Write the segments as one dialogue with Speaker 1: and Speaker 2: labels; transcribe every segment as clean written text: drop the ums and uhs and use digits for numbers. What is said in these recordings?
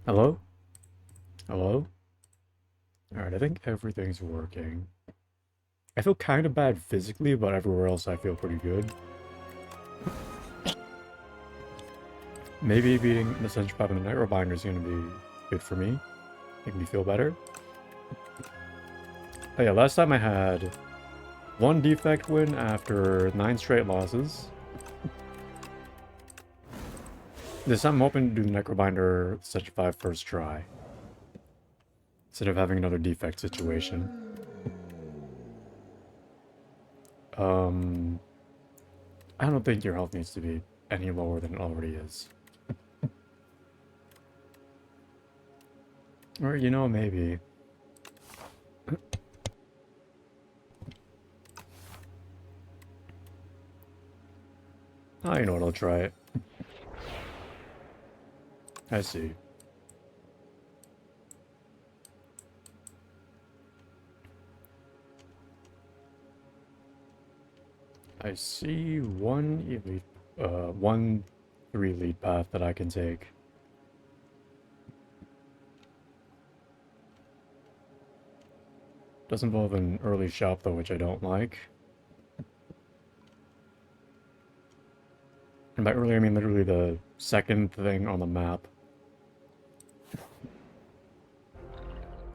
Speaker 1: Hello? Hello? Alright, I think everything's working. I feel kind of bad physically, but everywhere else I feel pretty good. Maybe beating the Central Pop and the Night Rebinder is going to be good for me. Make me feel better. Oh yeah, last time I had one defect win after 9 straight losses. This time I'm hoping to do the Necrobinder Central 5 first try. Instead of having another defect situation. I don't think your health needs to be any lower than it already is. Or, you know, maybe. Oh, you know what, I'll try it. I see. I see one elite, one 3 lead path that I can take. Does involve an early shop though, which I don't like. And by early, I mean literally the second thing on the map.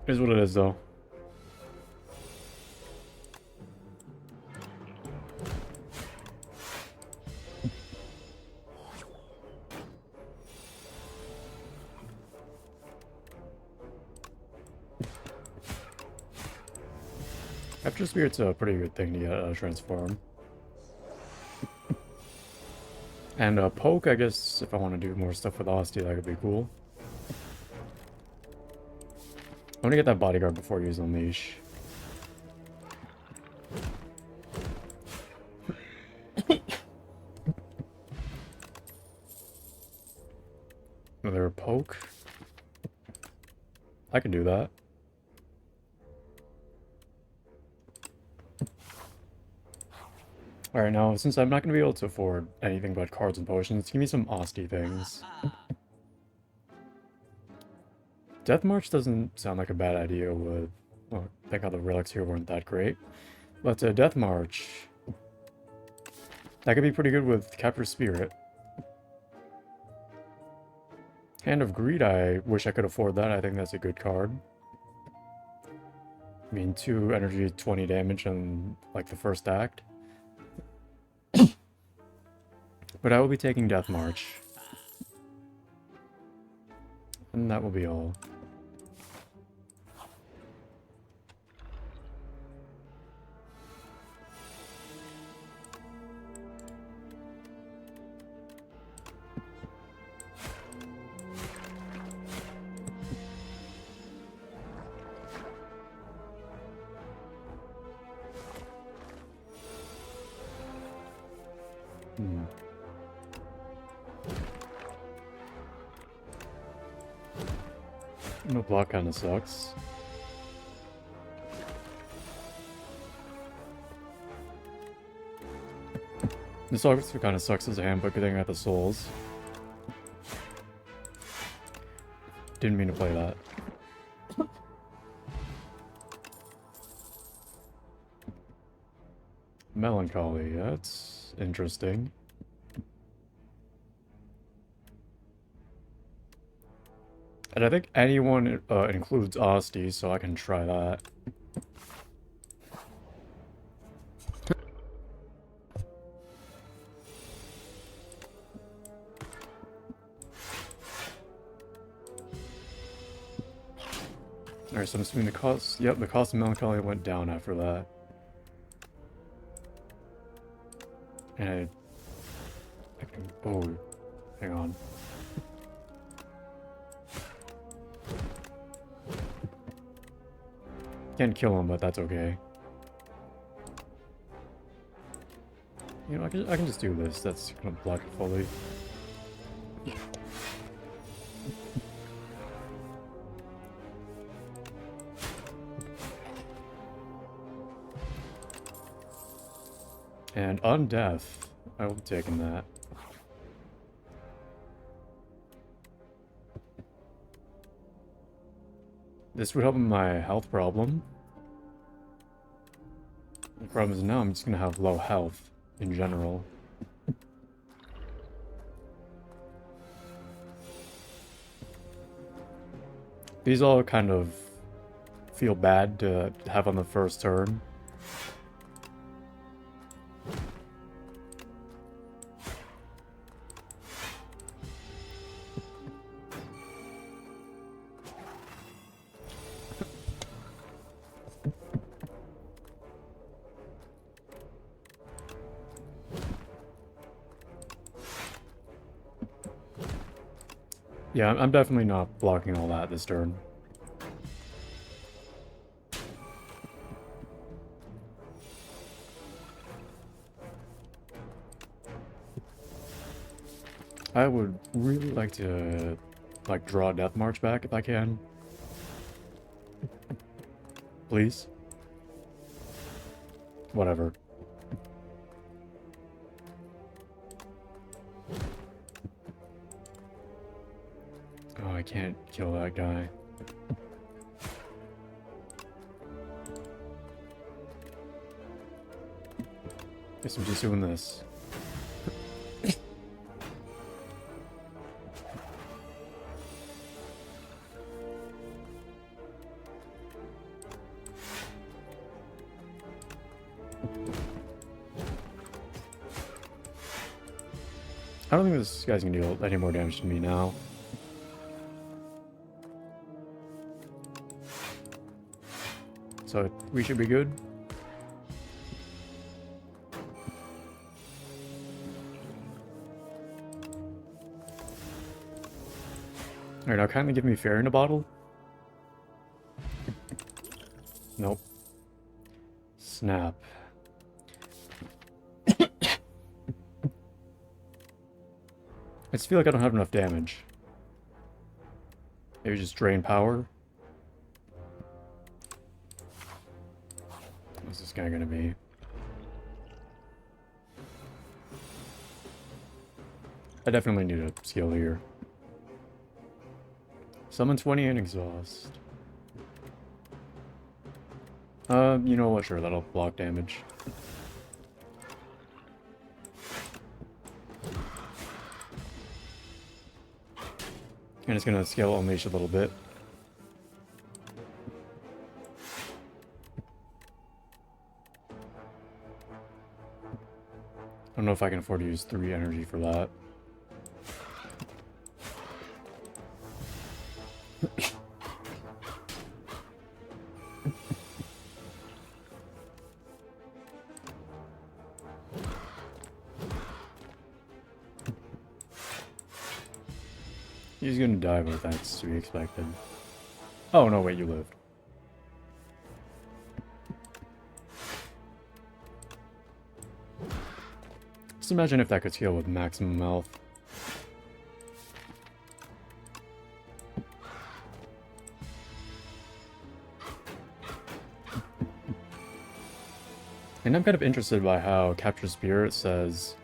Speaker 1: It is what it is though. After Spirit's a pretty good thing to get transform. And poke, I guess, if I want to do more stuff with Ostia, that could be cool. I want to get that bodyguard before using Leash. Another poke. I can do that. Alright, now, since I'm not going to be able to afford anything but cards and potions, give me some Osty things. Death March doesn't sound like a bad idea with... Well, thank God the relics here weren't that great. But Death March... That could be pretty good with Capture Spirit. Hand of Greed, I wish I could afford that. I think that's a good card. I mean, 2 energy, 20 damage on, like, the first act. But I will be taking Death March. And that will be all. No block kinda sucks. This also kinda sucks as a hand, but good thing I got the souls. Didn't mean to play that. Melancholy, that's interesting. And I think anyone includes Asti, so I can try that. Alright, so I'm assuming the cost... Yep, the cost of Melancholy went down after that. And I can... Oh, hang on. Can't kill him, but that's okay. You know, I can just do this. That's gonna block it fully. And Undeath. I will be taking that. This would help with my health problem. The problem is now I'm just gonna have low health in general. These all kind of feel bad to have on the first turn. Yeah, I'm definitely not blocking all that this turn. I would really like to, like, draw Death March back if I can. Please. Whatever. Oh, I can't kill that guy. Guess I'm just doing this. I don't think this guy's gonna deal any more damage to me now. So we should be good. Alright, now kindly give me fair in a bottle. Nope. Snap. I just feel like I don't have enough damage. Maybe just drain power. What's this guy gonna be? I definitely need a skill here. Summon 20 and exhaust. You know what? Sure, that'll block damage. And it's gonna scale Unleash a little bit. I don't know if I can afford to use 3 energy for that. He's gonna die, but that's to be expected. Oh, no, wait, you lived. Just imagine if that could scale with maximum health. And I'm kind of interested by how Capture Spirit says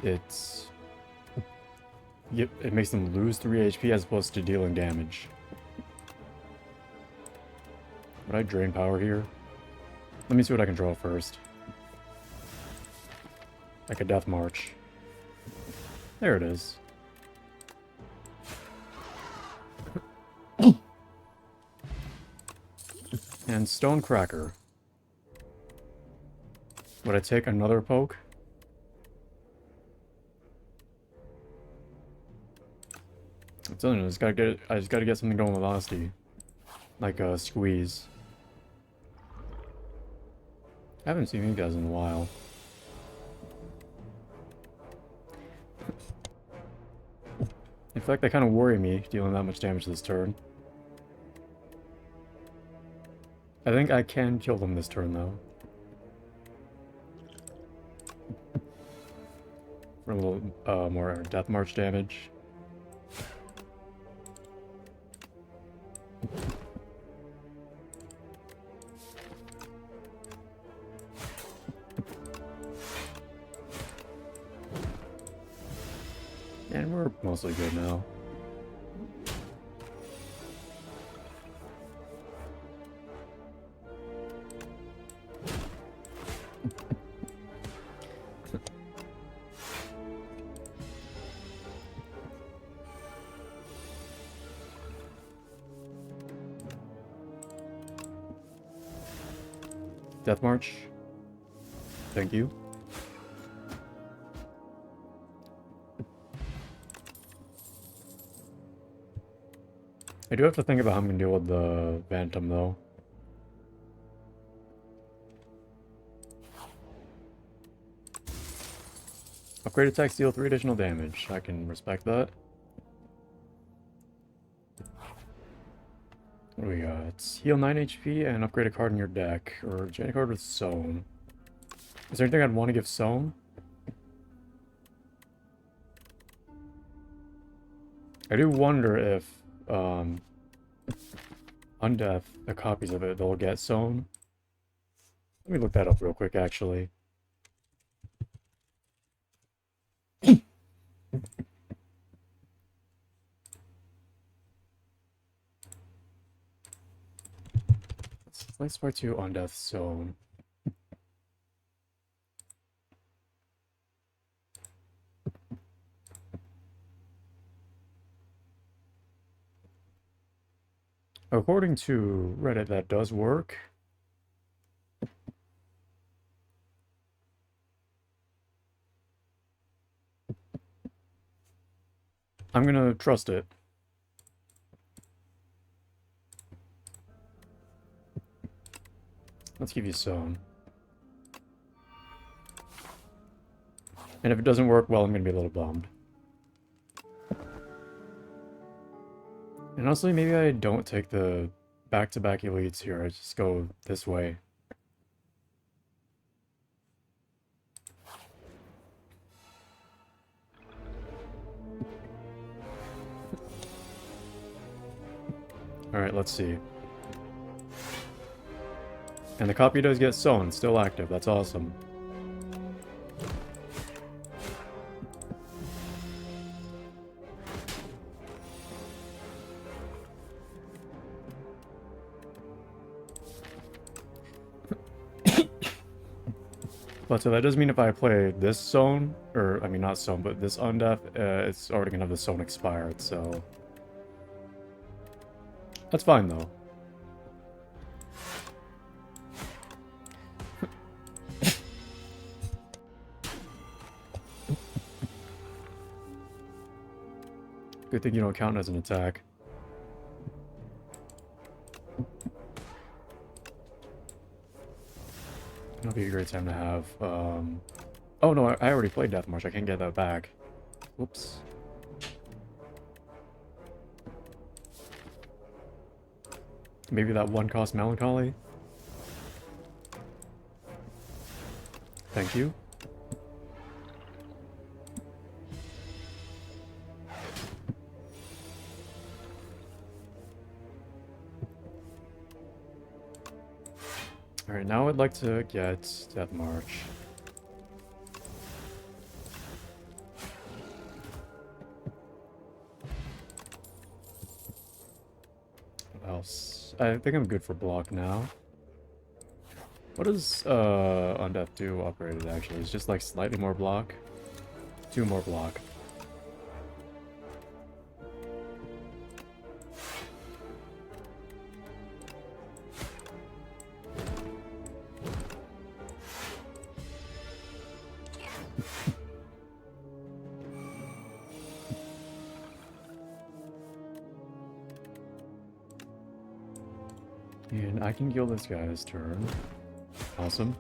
Speaker 1: it's... it makes them lose 3 HP as opposed to dealing damage. Would I drain power here? Let me see what I can draw first. Like a Death March. There it is. And Stone Cracker. Would I take another poke? I'm telling you, I just gotta get something going with Velocity. Like a squeeze. I haven't seen you guys in a while. In fact, they kind of worry me, dealing that much damage this turn. I think I can kill them this turn, though. For a little more Death March damage. And we're mostly good now. Death March. Thank you. I do have to think about how I'm gonna deal with the Phantom, though. Upgrade attacks deal 3 additional damage. I can respect that. What do we got? It's heal 9 HP and upgrade a card in your deck. Or join a card with Sown. Is there anything I'd want to give Sown? I do wonder if Undeath, the copies of it, they'll get Sown. Let me look that up real quick, actually. Let's part 2 Undeath Sown. According to Reddit, that does work. I'm gonna trust it. Let's give you Sown. And if it doesn't work, well, I'm gonna be a little bummed. And honestly, maybe I don't take the back-to-back elites here. I just go this way. Alright, let's see. And the copy does get Sown, still active. That's awesome. But so that does mean if I play this Sown, or, I mean not Sown, but this Undeath, it's already gonna have the Sown expired, so... That's fine, though. Good thing you don't count as an attack. That'll be a great time to have, Oh no, I already played Death March, I can't get that back. Whoops. Maybe that one-cost Melancholy? Thank you. Alright, now I'd like to get Death March. What else? I think I'm good for block now. What does Undeath do upgraded actually? It's just like slightly more block? 2 more block. And I can kill this guy's turn. Awesome.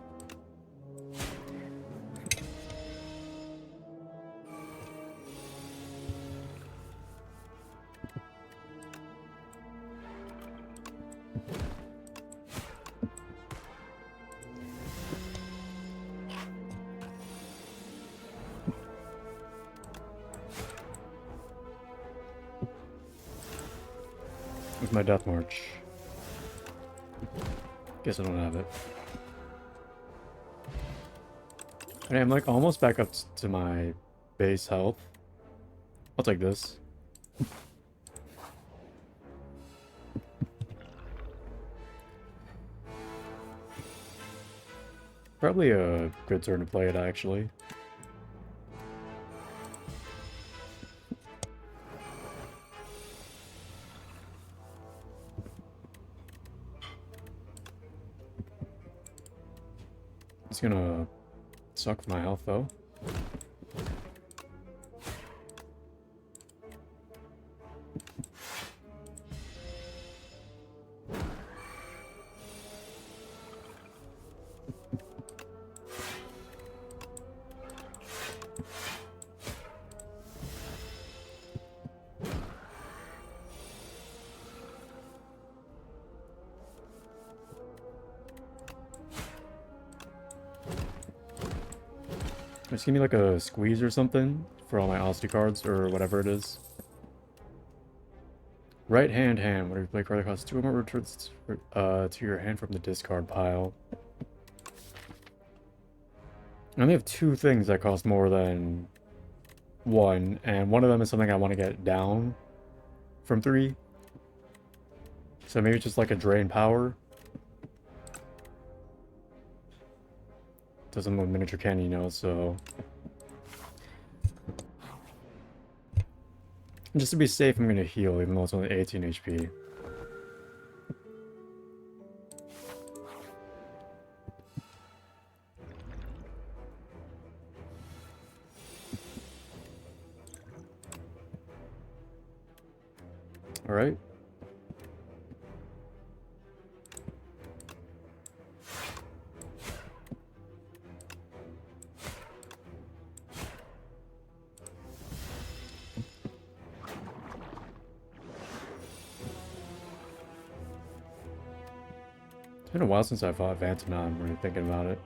Speaker 1: Where's my Death March? Guess I don't have it. And I'm like almost back up to my base health. I'll take this. Probably a good turn to play it, actually. It's gonna suck for my health, though. Just give me like a squeeze or something for all my Osti cards or whatever it is. Right hand. Whenever you play a card that costs 2 or more, returns to your hand from the discard pile. I only have 2 things that cost more than 1, and one of them is something I want to get down from 3. So maybe just like a drain power. Doesn't with miniature cannon, you know, so... Just to be safe, I'm gonna heal, even though it's only 18 HP. Alright. It's been a while since I fought Vantanon, when you're thinking about it.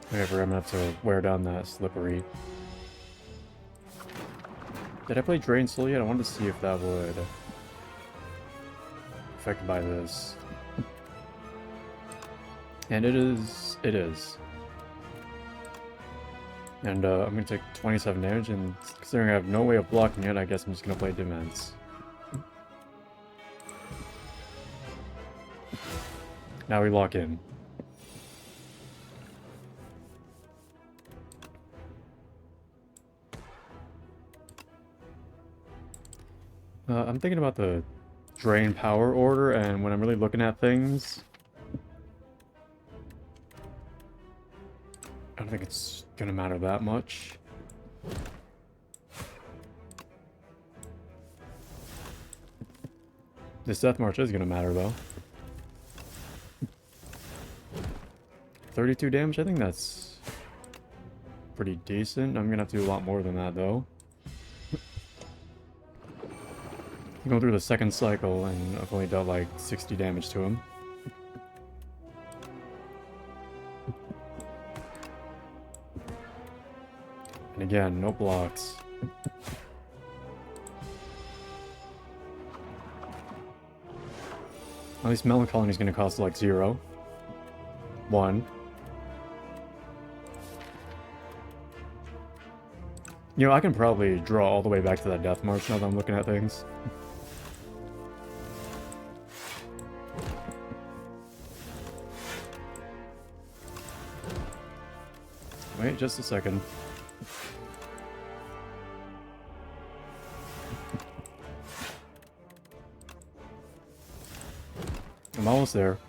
Speaker 1: Whatever, I'm gonna have to wear down that slippery. Did I play Drain Soul yet? I wanted to see if that would... affected by this. And it is. It is. And I'm gonna take 27 damage, and considering I have no way of blocking it, I guess I'm just gonna play defense. Now we lock in. I'm thinking about the drain power order, and when I'm really looking at things, I don't think it's gonna matter that much. This Death March is gonna matter, though. 32 damage, I think that's pretty decent. I'm gonna have to do a lot more than that, though. Going through the second cycle, and I've only dealt like 60 damage to him. And again, no blocks. At least Melancholy is going to cost like 0. 1. You know, I can probably draw all the way back to that Death March now that I'm looking at things. Wait just a second. I'm almost there.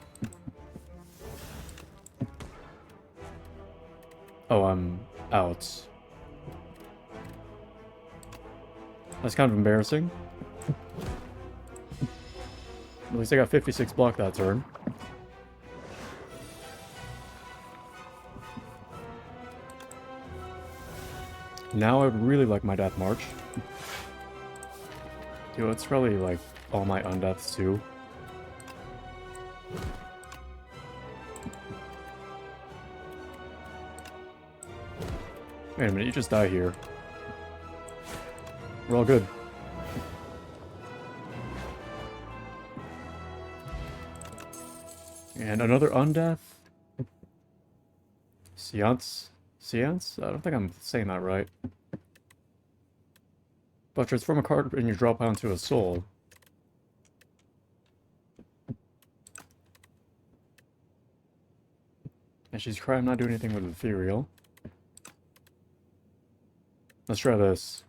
Speaker 1: Oh, I'm out. That's kind of embarrassing. At least I got 56 block that turn. Now I would really like my Death March. Dude, it's probably like all my undeaths too. Wait a minute, you just die here. We're all good. And another undeath? Seance? Seance? I don't think I'm saying that right. But transform a card in your draw pile into a soul. And she's crying, I'm not doing anything with ethereal. Let's try this.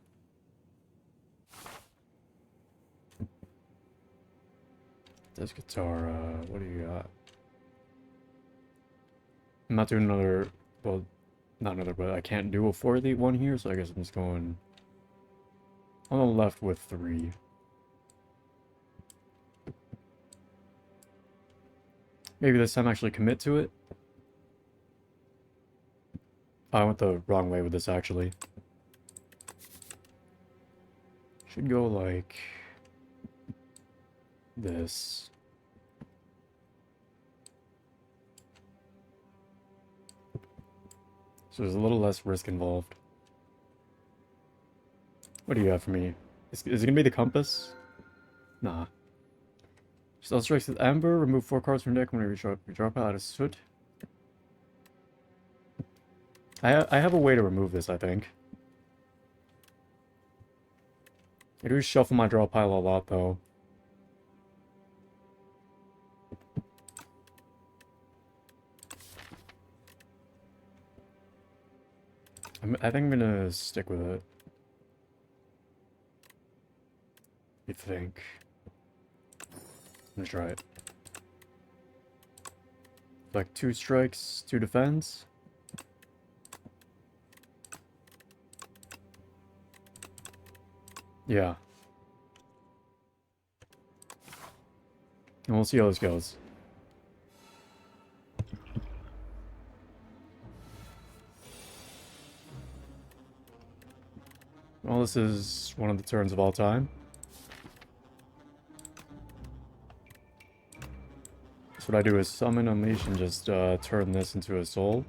Speaker 1: This guitar, what do you got? I'm not doing another, well, not another, but I can't do a 4-8 one here, so I guess I'm just going on the left with 3. Maybe this time actually commit to it. I went the wrong way with this, actually. Should go like this. So there's a little less risk involved. What do you have for me? Is it gonna be the compass? Nah. Spell strikes with Amber, remove 4 cards from deck when you draw out of Soot. I have a way to remove this, I think. I do shuffle my draw pile a lot, though. I think I'm gonna stick with it. I think. I'm gonna try it. Like 2 strikes, 2 defense. Yeah. And we'll see how this goes. Well, this is one of the turns of all time. So what I do is summon, unleash, and just turn this into a soul.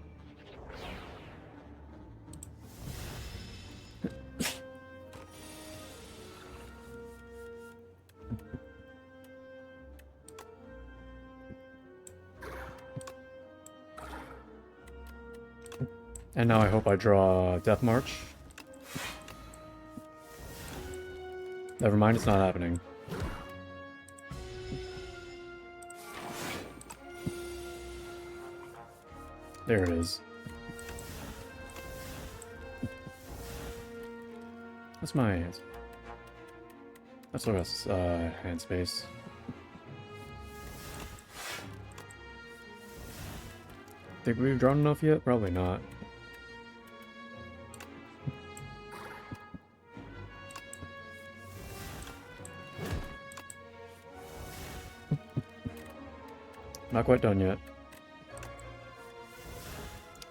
Speaker 1: And now I hope I draw Death March. Never mind, it's not happening. There it is. That's my hands. That's what else, hand space. Think we've drawn enough yet? Probably not. Not quite done yet.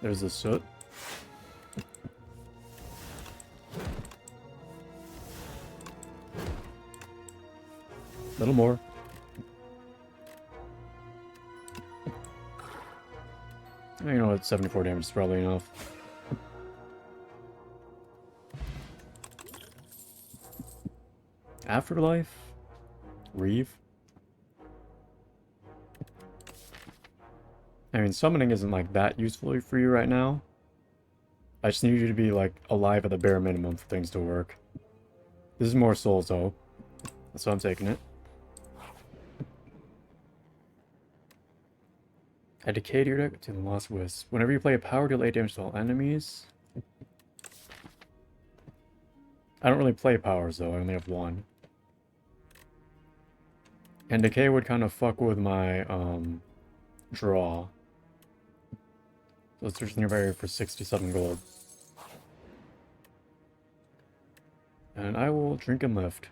Speaker 1: There's the soot. A little more. You know what, 74 damage is probably enough. Afterlife? Reeve? I mean, summoning isn't like that useful for you right now. I just need you to be like alive at the bare minimum for things to work. This is more souls though. That's why I'm taking it. Add decay to your deck to the Lost Wisp. Whenever you play a power, deal 8 damage to all enemies. I don't really play powers though, I only have 1. And decay would kind of fuck with my draw. So let's search the nearby area for 67 gold. And I will drink and lift.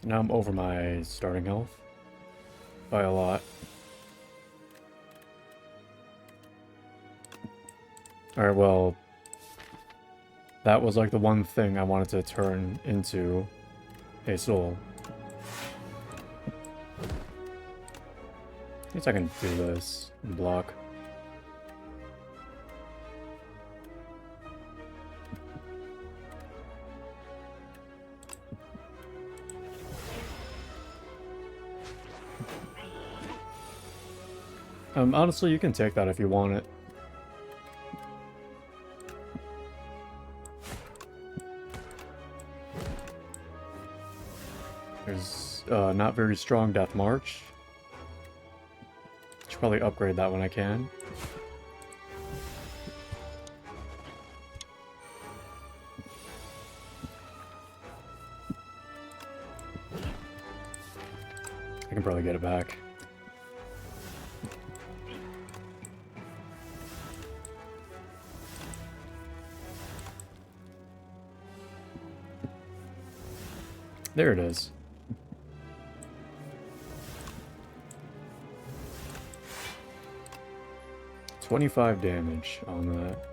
Speaker 1: Now I'm over my starting health. By a lot. Alright, well, that was like the one thing I wanted to turn into a soul. I guess I can do this and block. Honestly, you can take that if you want it. There's not very strong Death March. Should probably upgrade that when I can. get it back. There it is. $25 damage on that.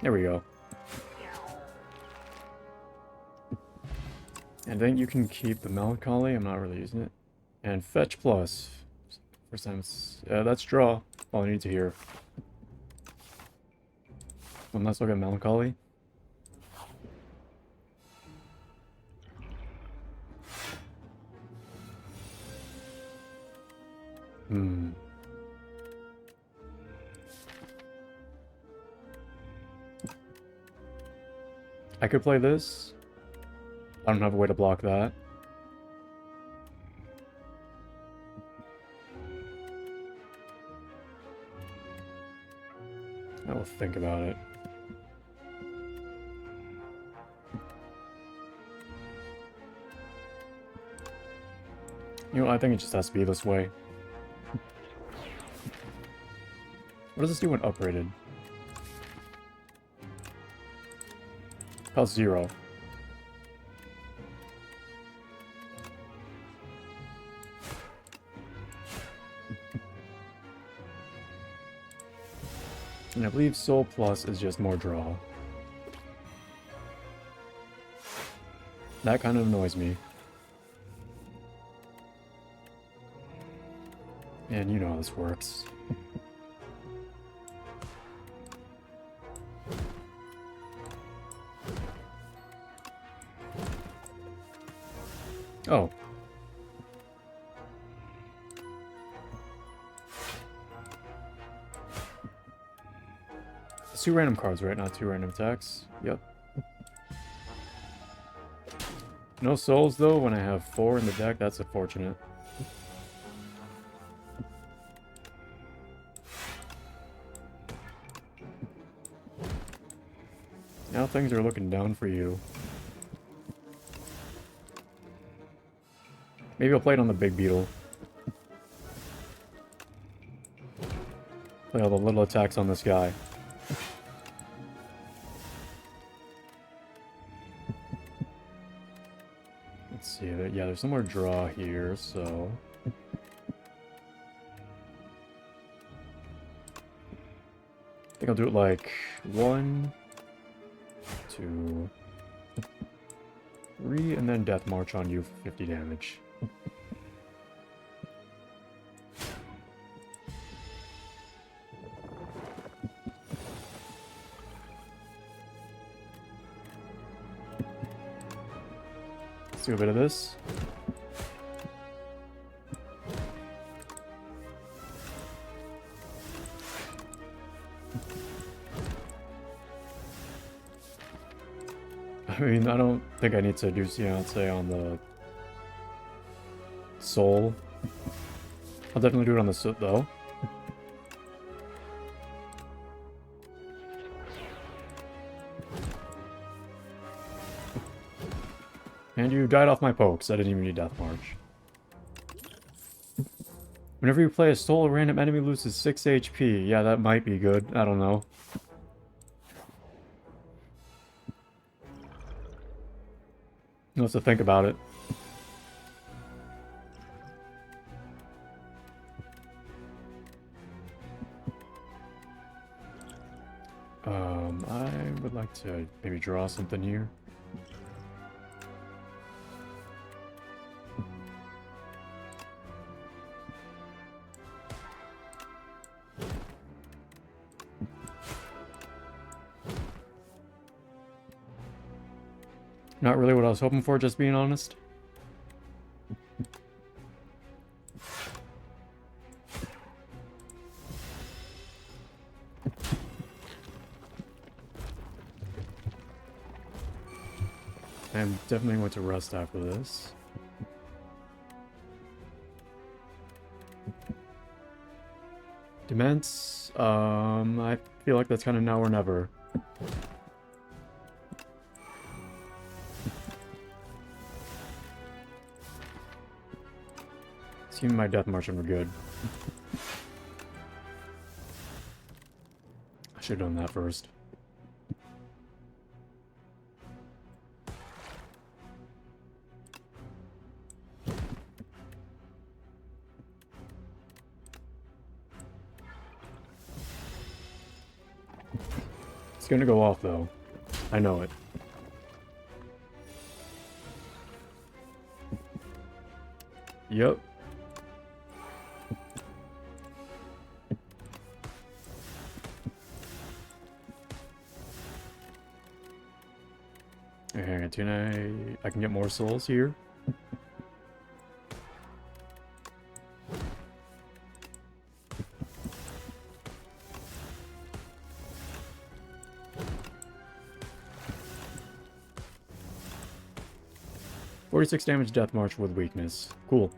Speaker 1: There we go. And then you can keep the Melancholy. I'm not really using it. And Fetch Plus. First time that's draw. All I need to hear. Let's look at Melancholy. I could play this. I don't have a way to block that. I will think about it. You know, I think it just has to be this way. What does this do when upgraded? Cost 0. And I believe Soul Plus is just more draw. That kind of annoys me. And you know how this works. Oh. It's 2 random cards, right? Not 2 random attacks. Yep. No souls, though, when I have 4 in the deck. That's unfortunate. Now things are looking down for you. Maybe I'll play it on the Big Beetle. Play all the little attacks on this guy. Let's see. Yeah, there's some more draw here, so... I think I'll do it like 1, 2, 3, and then Death March on you for 50 damage. Let's do a bit of this. I mean, I don't think I need to do Seance on the Soul. I'll definitely do it on the Soot, though. And you died off my pokes. I didn't even need Death March. Whenever you play a Soul, a random enemy loses 6 HP. Yeah, that might be good. I don't know. I'll have to think about it. I would like to maybe draw something here. Not really what I was hoping for, just being honest. I'm definitely going to rest after this. Demence, I feel like that's kind of now or never. Team my Death March and we're good. I should have done that first. It's gonna go off though. I know it. Yep. Okay, I can get more souls here. .46 damage Death March with weakness. Cool.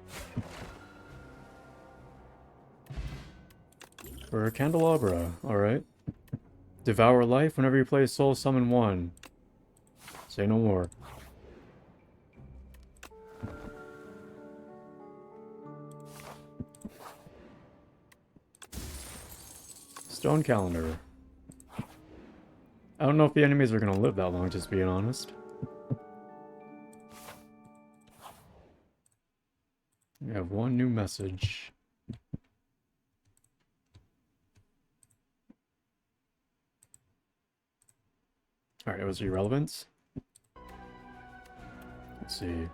Speaker 1: For a Candelabra, alright. Devour life whenever you play Soul Summon 1. Say no more. Stone Calendar. I don't know if the enemies are gonna live that long, just being honest. We have one new message. Alright, it was irrelevance. Let's see.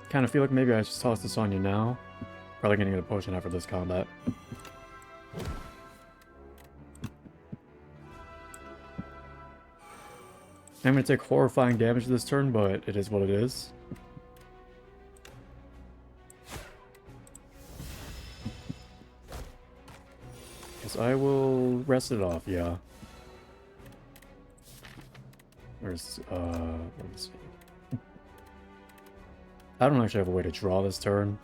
Speaker 1: Kind of feel like maybe I should toss this on you now. Probably gonna get a potion after this combat. I'm gonna take horrifying damage this turn, but it is what it is. Guess I will rest it off, yeah. Where's, let me see. I don't actually have a way to draw this turn.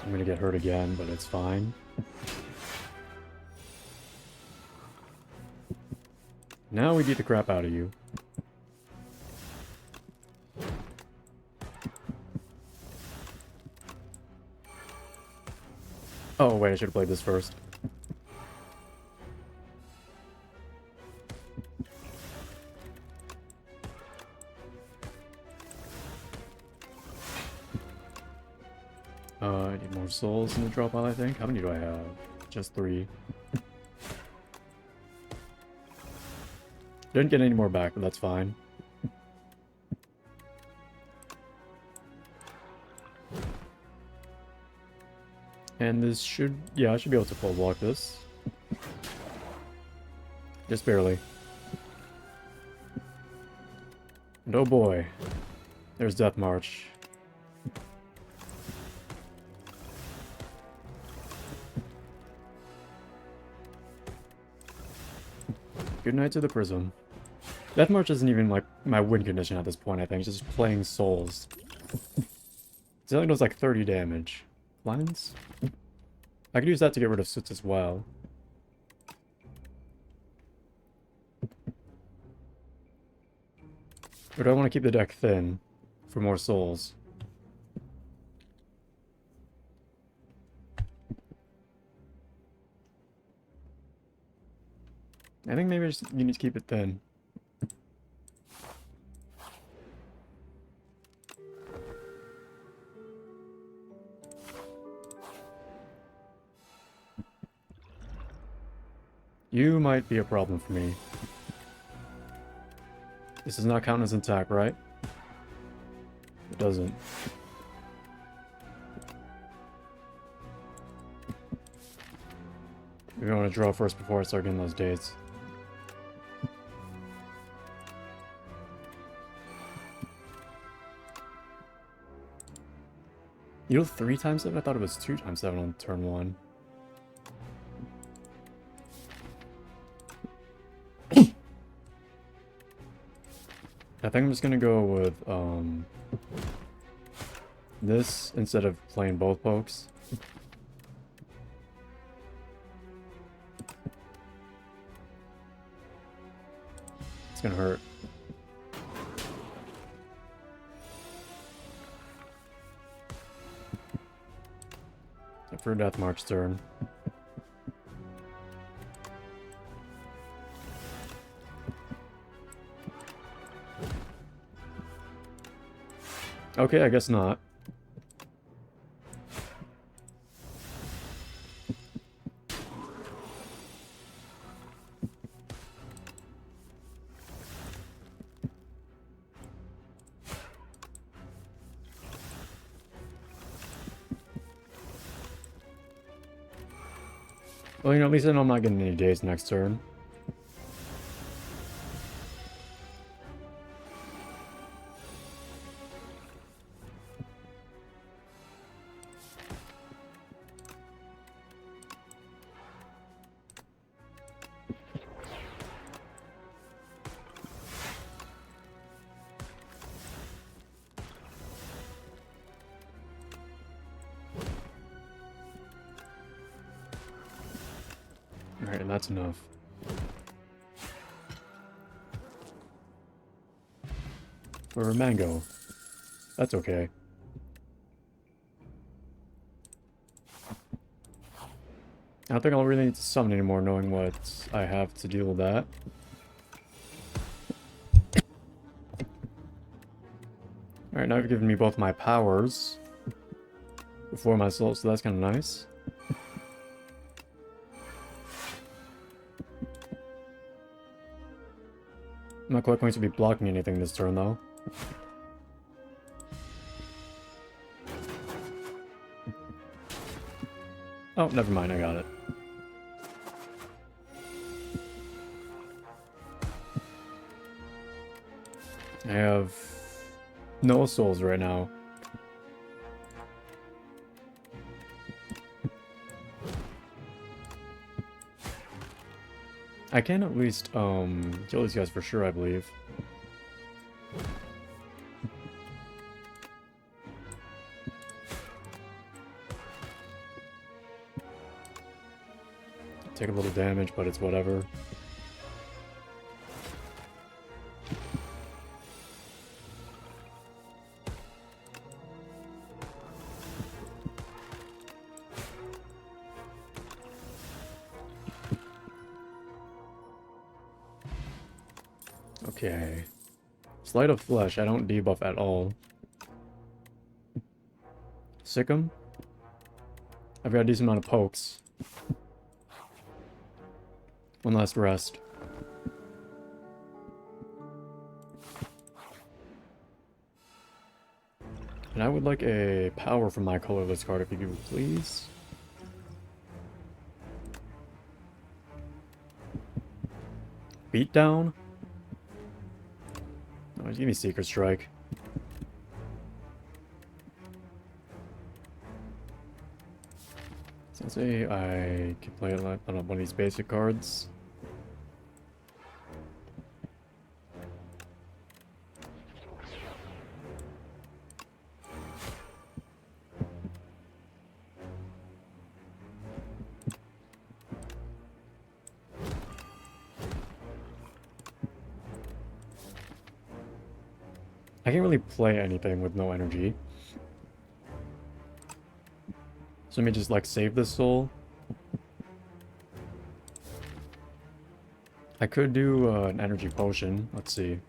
Speaker 1: I'm gonna get hurt again, but it's fine. Now we beat the crap out of you. Oh, wait, I should have played this first. I need more souls in the drop pile, I think. How many do I have? Just 3. Didn't get any more back, but that's fine. And this should... yeah, I should be able to full block this. Just barely. And oh boy. There's Death March. Good night to the Prism. Death March isn't even like my win condition at this point, I think. It's just playing souls. It only does like 30 damage. Lines? I could use that to get rid of Soots as well. Or do I want to keep the deck thin for more souls? I think maybe you need to keep it thin. You might be a problem for me. This does not count as attack, right? It doesn't. Maybe I want to draw first before I start getting those dates. You know 3 times 7? I thought it was 2 times 7 on turn 1. I think I'm just gonna go with this instead of playing both pokes. It's gonna hurt. For Death March turn. Okay, I guess not. Well, you know, at least I know I'm not getting any days next turn. Alright, and that's enough. For a mango. That's okay. I don't think I'll really need to summon anymore, knowing what I have to deal with that. Alright, now you've given me both my powers before my soul, so that's kind of nice. I'm not quite going to be blocking anything this turn, though. Oh, never mind, I got it. I have no souls right now. I can at least, kill these guys for sure, I believe. Take a little damage, but it's whatever. Okay. Sleight of Flesh, I don't debuff at all. Sick'em. I've got a decent amount of pokes. One last rest. And I would like a power from my colorless card if you could, please. Beatdown? Oh, give me Secret Strike. Let's say I can play it on one of these basic cards. I can't really play anything with no energy. So let me just, like, save this soul. I could do an energy potion. Let's see.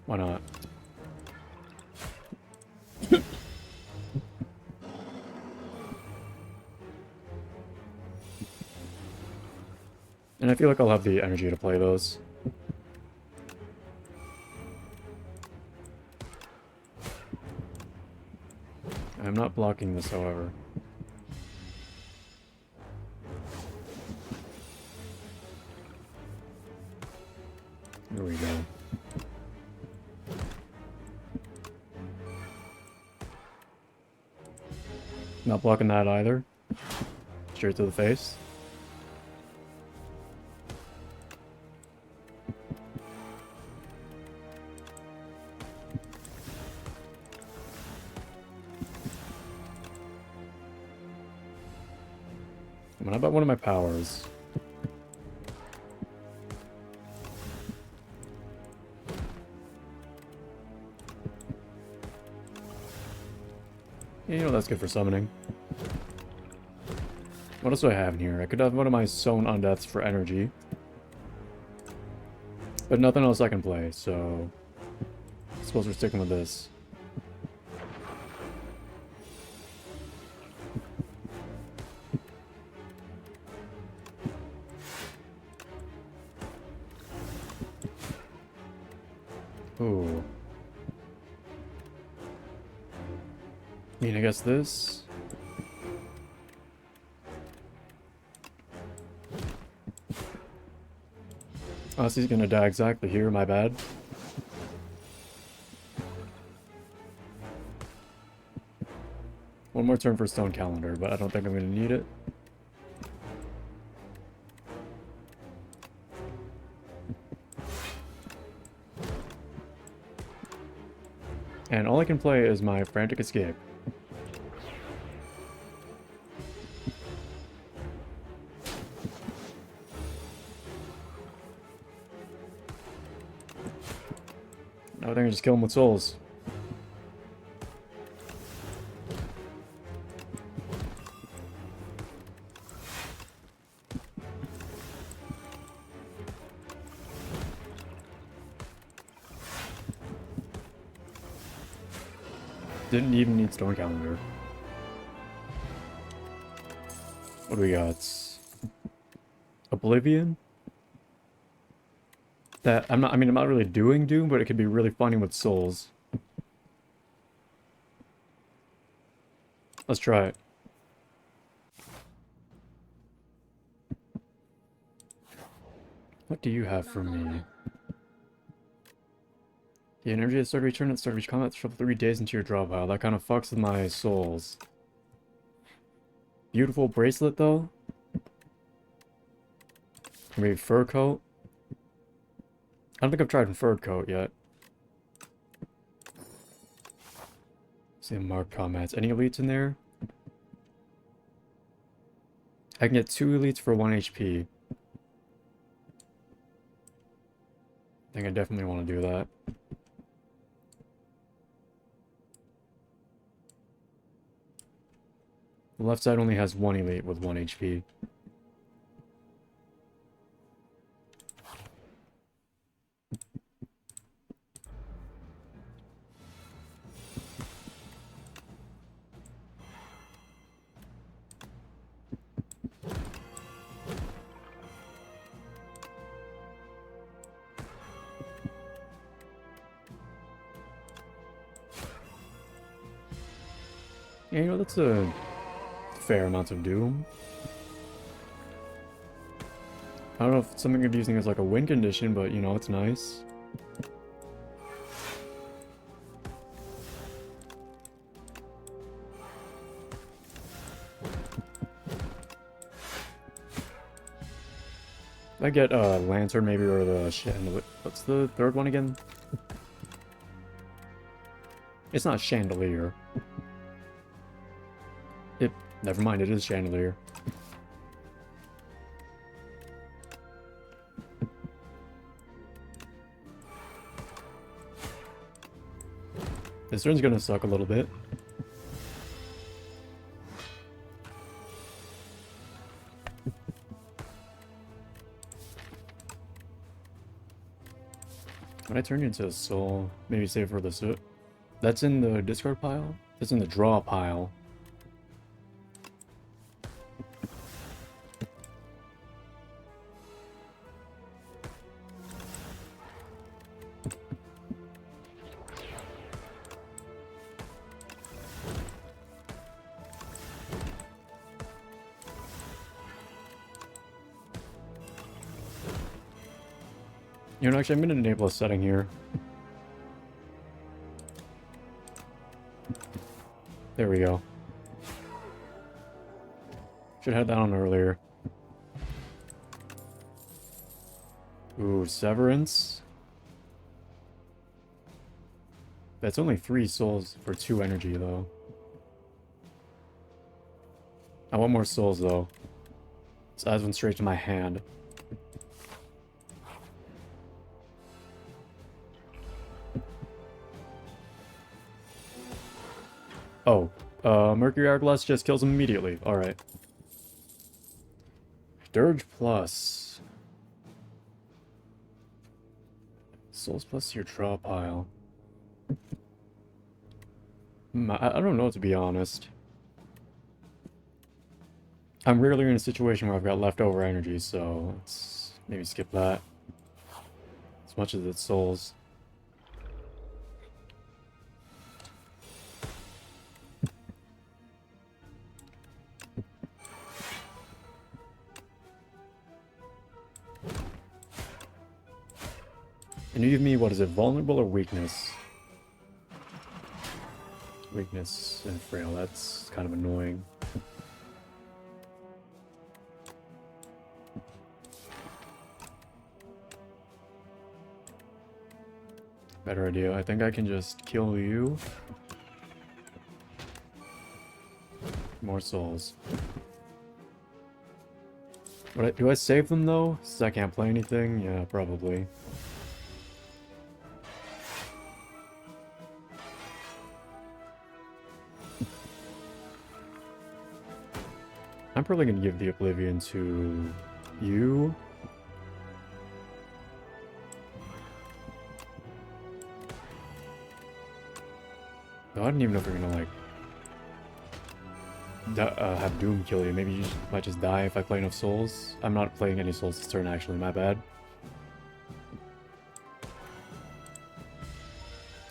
Speaker 1: Why not? And I feel like I'll have the energy to play those. I'm not blocking this, however. Here we go. Not blocking that either. Straight to the face. How about one of my powers? Yeah, you know, that's good for summoning. What else do I have in here? I could have one of my Sown Undeaths for energy. But nothing else I can play, so... I suppose we're sticking with this. Ooh. I mean, I guess this... Oh, so he's gonna die exactly here, my bad. One more turn for Stone Calendar, but I don't think I'm gonna need it. And all I can play is my Frantic Escape. Now I think I just kill him with souls. Didn't even need Stone Calendar. What do we got? Oblivion? That I'm not really doing Doom, but it could be really funny with souls. Let's try it. What do you have for me? The energy at the start of each turn at the start of each combat, shuffle 3 days into your draw pile. That kind of fucks with my souls. Beautiful bracelet, though. Maybe fur coat. I don't think I've tried fur coat yet. See marked combats. Any elites in there? I can get 2 elites for 1 HP. I think I definitely want to do that. The left side only has 1 elite with 1 HP. Yeah, you know, that's a fair amount of Doom. I don't know if it's something you're using as like a win condition, but you know, it's nice. I get Lantern maybe, or the Chandelier. What's the third one again? It's not Chandelier. Never mind, it is Chandelier. This turn's gonna suck a little bit. When I turn you into a soul, maybe save for the soot. That's in the discard pile? That's in the draw pile. You know, actually, I'm going to enable a setting here. There we go. Should have had that on earlier. Ooh, Severance. That's only 3 souls for 2 energy, though. I want more souls, though. So that went straight to my hand. Oh, Mercury Hourglass just kills him immediately. Alright. Dirge plus. Souls plus your draw pile. I don't know, to be honest. I'm rarely in a situation where I've got leftover energy, so let's maybe skip that. As much as it's souls. And you give me, what is it, vulnerable or weakness? Weakness and frail, that's kind of annoying. Better idea, I think I can just kill you. More souls. Do I save them though? Since I can't play anything? Yeah, probably. I'm probably gonna give the Oblivion to you. No, I don't even know if we're gonna like have Doom kill you. Maybe you might just die if I play enough souls. I'm not playing any souls this turn actually, my bad.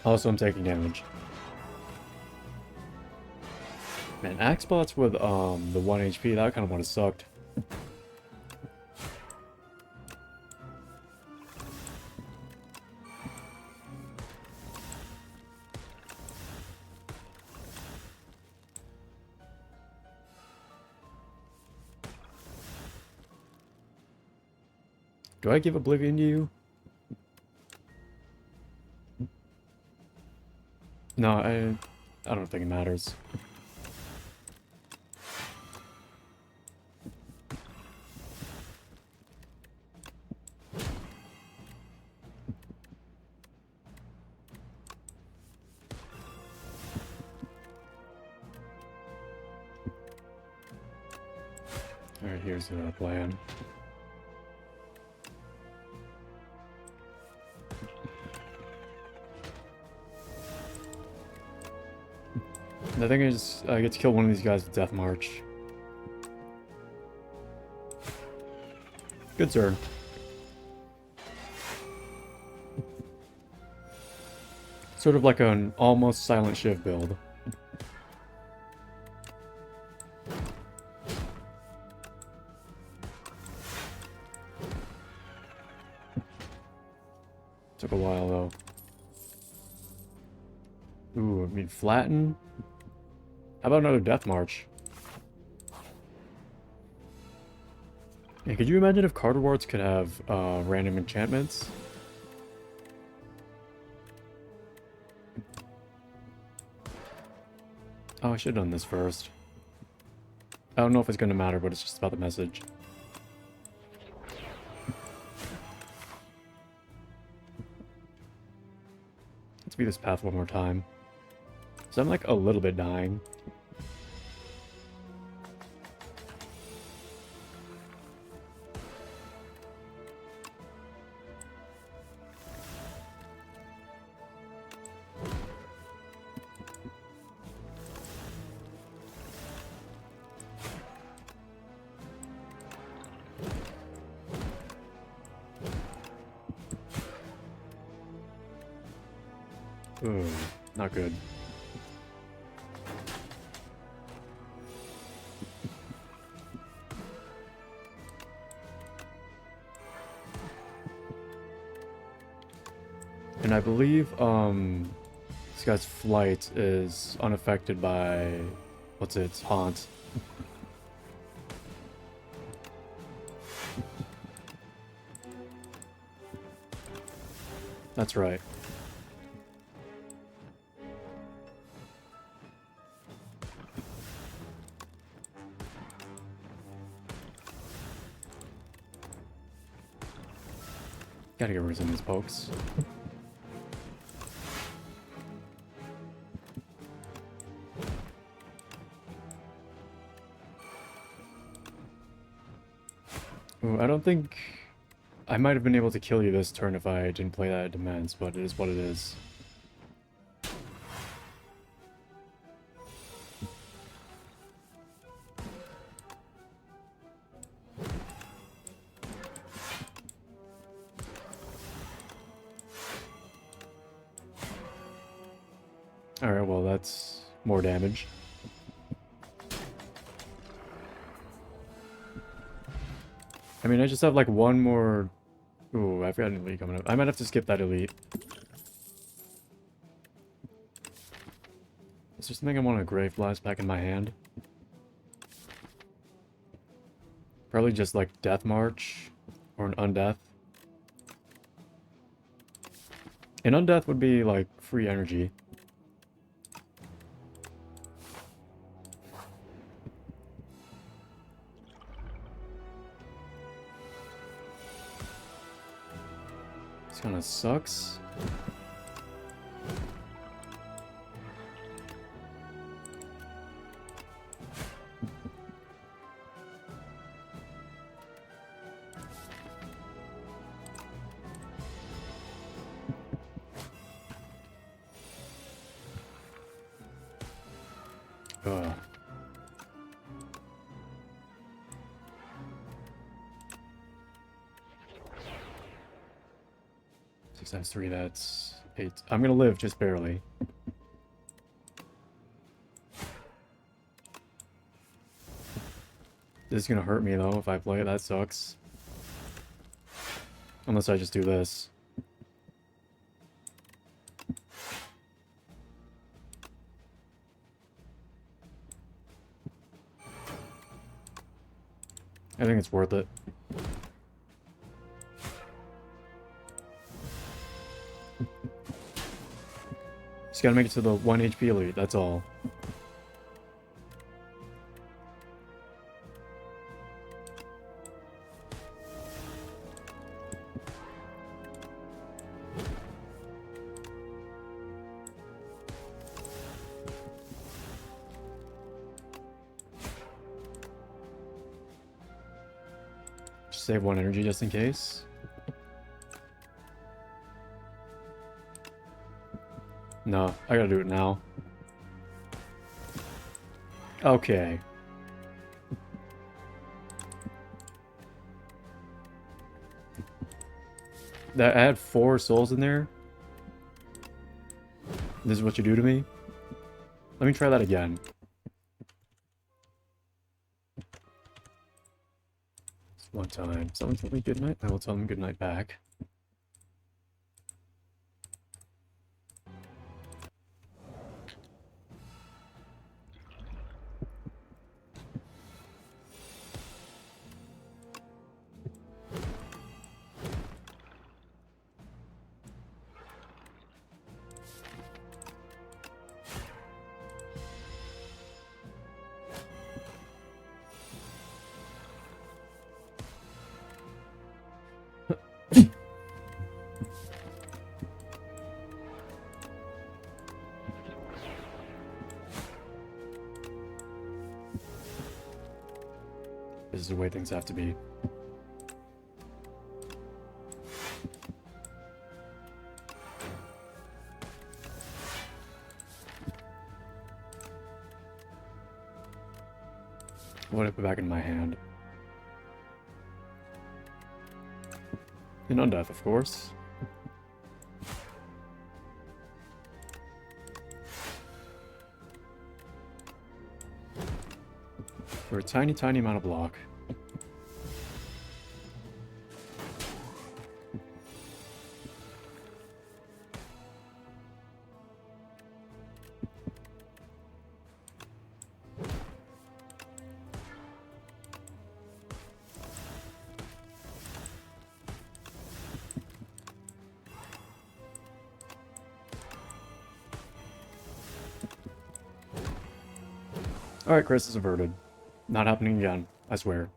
Speaker 1: Also, I'm taking damage. Man, axe bots with the 1 HP, that kind of would have sucked. Do I give Oblivion to you? No, I don't think it matters. Alright, here's the plan. The thing is, I get to kill one of these guys with Death March. Good turn. Sort of like an almost Silent Shiv build. Took a while though. Ooh, I mean flatten? How about another Death March? Yeah, could you imagine if Card Rewards could have random enchantments? Oh, I should have done this first. I don't know if it's going to matter, but it's just about the message. Let's beat this path one more time. So I'm like a little bit dying. Ooh, not good. And I believe, this guy's flight is unaffected by, what's it, haunt. That's right. Gotta get rid of some of these pokes. Ooh, I don't think... I might have been able to kill you this turn if I didn't play that Demands, but it is what it is. Alright, well that's more damage. I mean, I just have like one more... Ooh, I've got an elite coming up. I might have to skip that elite. Is there something I want a Grave Blast back in my hand? Probably just like Death March or an Undeath. An Undeath would be like free energy. This kind of sucks. Ugh. Six times three, that's 8. I'm gonna live just barely. This is gonna hurt me though if I play it, that sucks. Unless I just do this. I think it's worth it. Just gotta make it to the 1 HP elite, that's all. Just save 1 energy just in case. No, I gotta do it now. Okay. That I had 4 souls in there. This is what you do to me? Let me try that again. Just one time. Someone tell me good night. I will tell them good night back. This is the way things have to be. What I put back in my hand? An Undeath, of course. For a tiny, tiny amount of block. Alright, Chris is averted. Not happening again, I swear.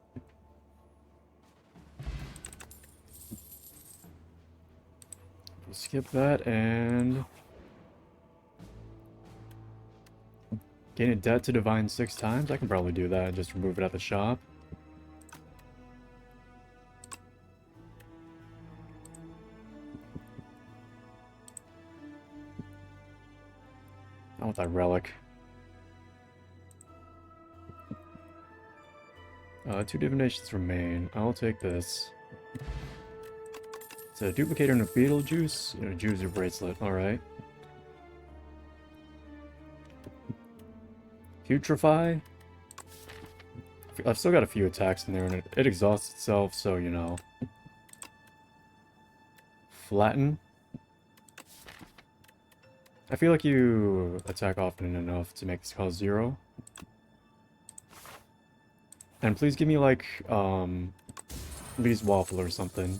Speaker 1: skip that and gain a debt to divine 6 times. I can probably do that and just remove it at the shop. I want that relic. 2 divinations remain. I'll take this. It's a duplicator and a Beetlejuice and a Juicer bracelet. Alright. Putrefy. I've still got a few attacks in there, and it exhausts itself, so, you know. Flatten. I feel like you attack often enough to make this cost 0. And please give me, like, Lee's Waffle or something.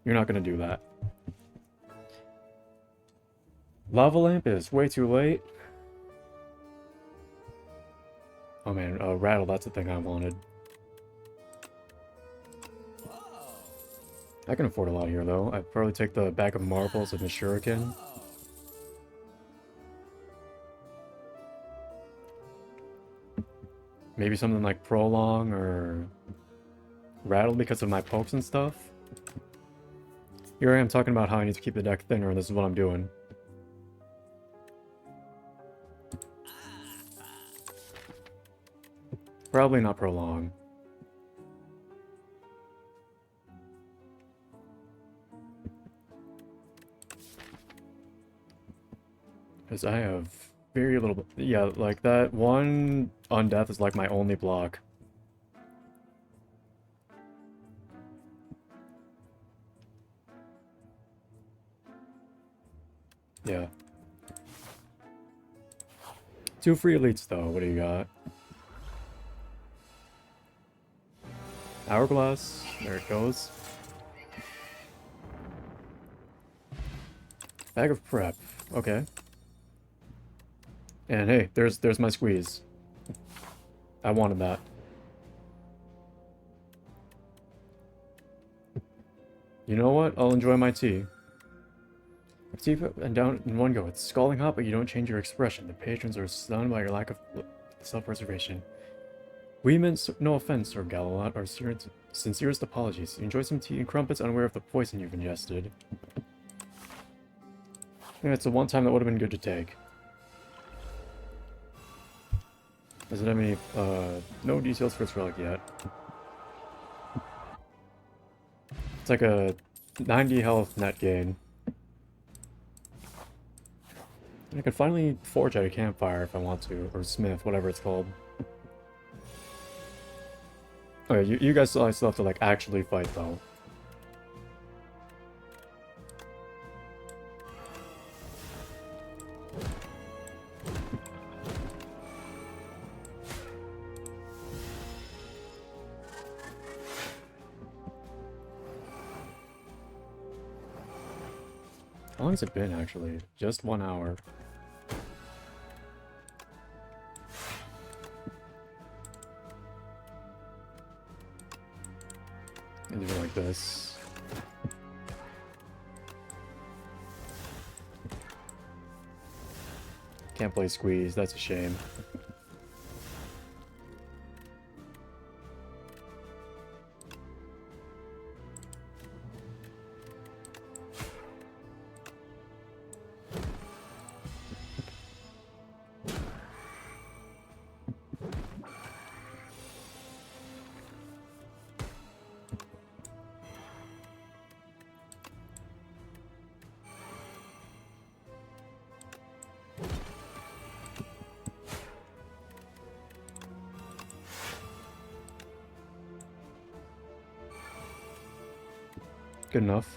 Speaker 1: You're not gonna do that. Lava Lamp is way too late. Oh man, Rattle, that's the thing I wanted. I can afford a lot here, though. I'd probably take the bag of marbles and the shuriken. Maybe something like Prolong or Rattle because of my pokes and stuff. Here I am talking about how I need to keep the deck thinner, and this is what I'm doing. Probably not Prolong. Because I have very little... Yeah, like that one Undeath is like my only block. Yeah. 2 free elites though, what do you got? Hourglass, there it goes. Bag of prep, okay. And hey, there's my squeeze. I wanted that. You know what? I'll enjoy my tea. Tea and down in one go. It's scalding hot, but you don't change your expression. The patrons are stunned by your lack of self-preservation. We meant no offense, Sir Galilot. Our sincerest apologies. You enjoy some tea and crumpets, unaware of the poison you've ingested. Yeah, it's the one time that would have been good to take. Does it have any, no details for its relic yet. It's like a 90 health net gain. I could finally forge at a campfire if I want to, or smith, whatever it's called. Okay, you guys still have to, like, actually fight, though. How long has it been, actually? Just 1 hour. And do it like this. Can't play squeeze, that's a shame. Good enough.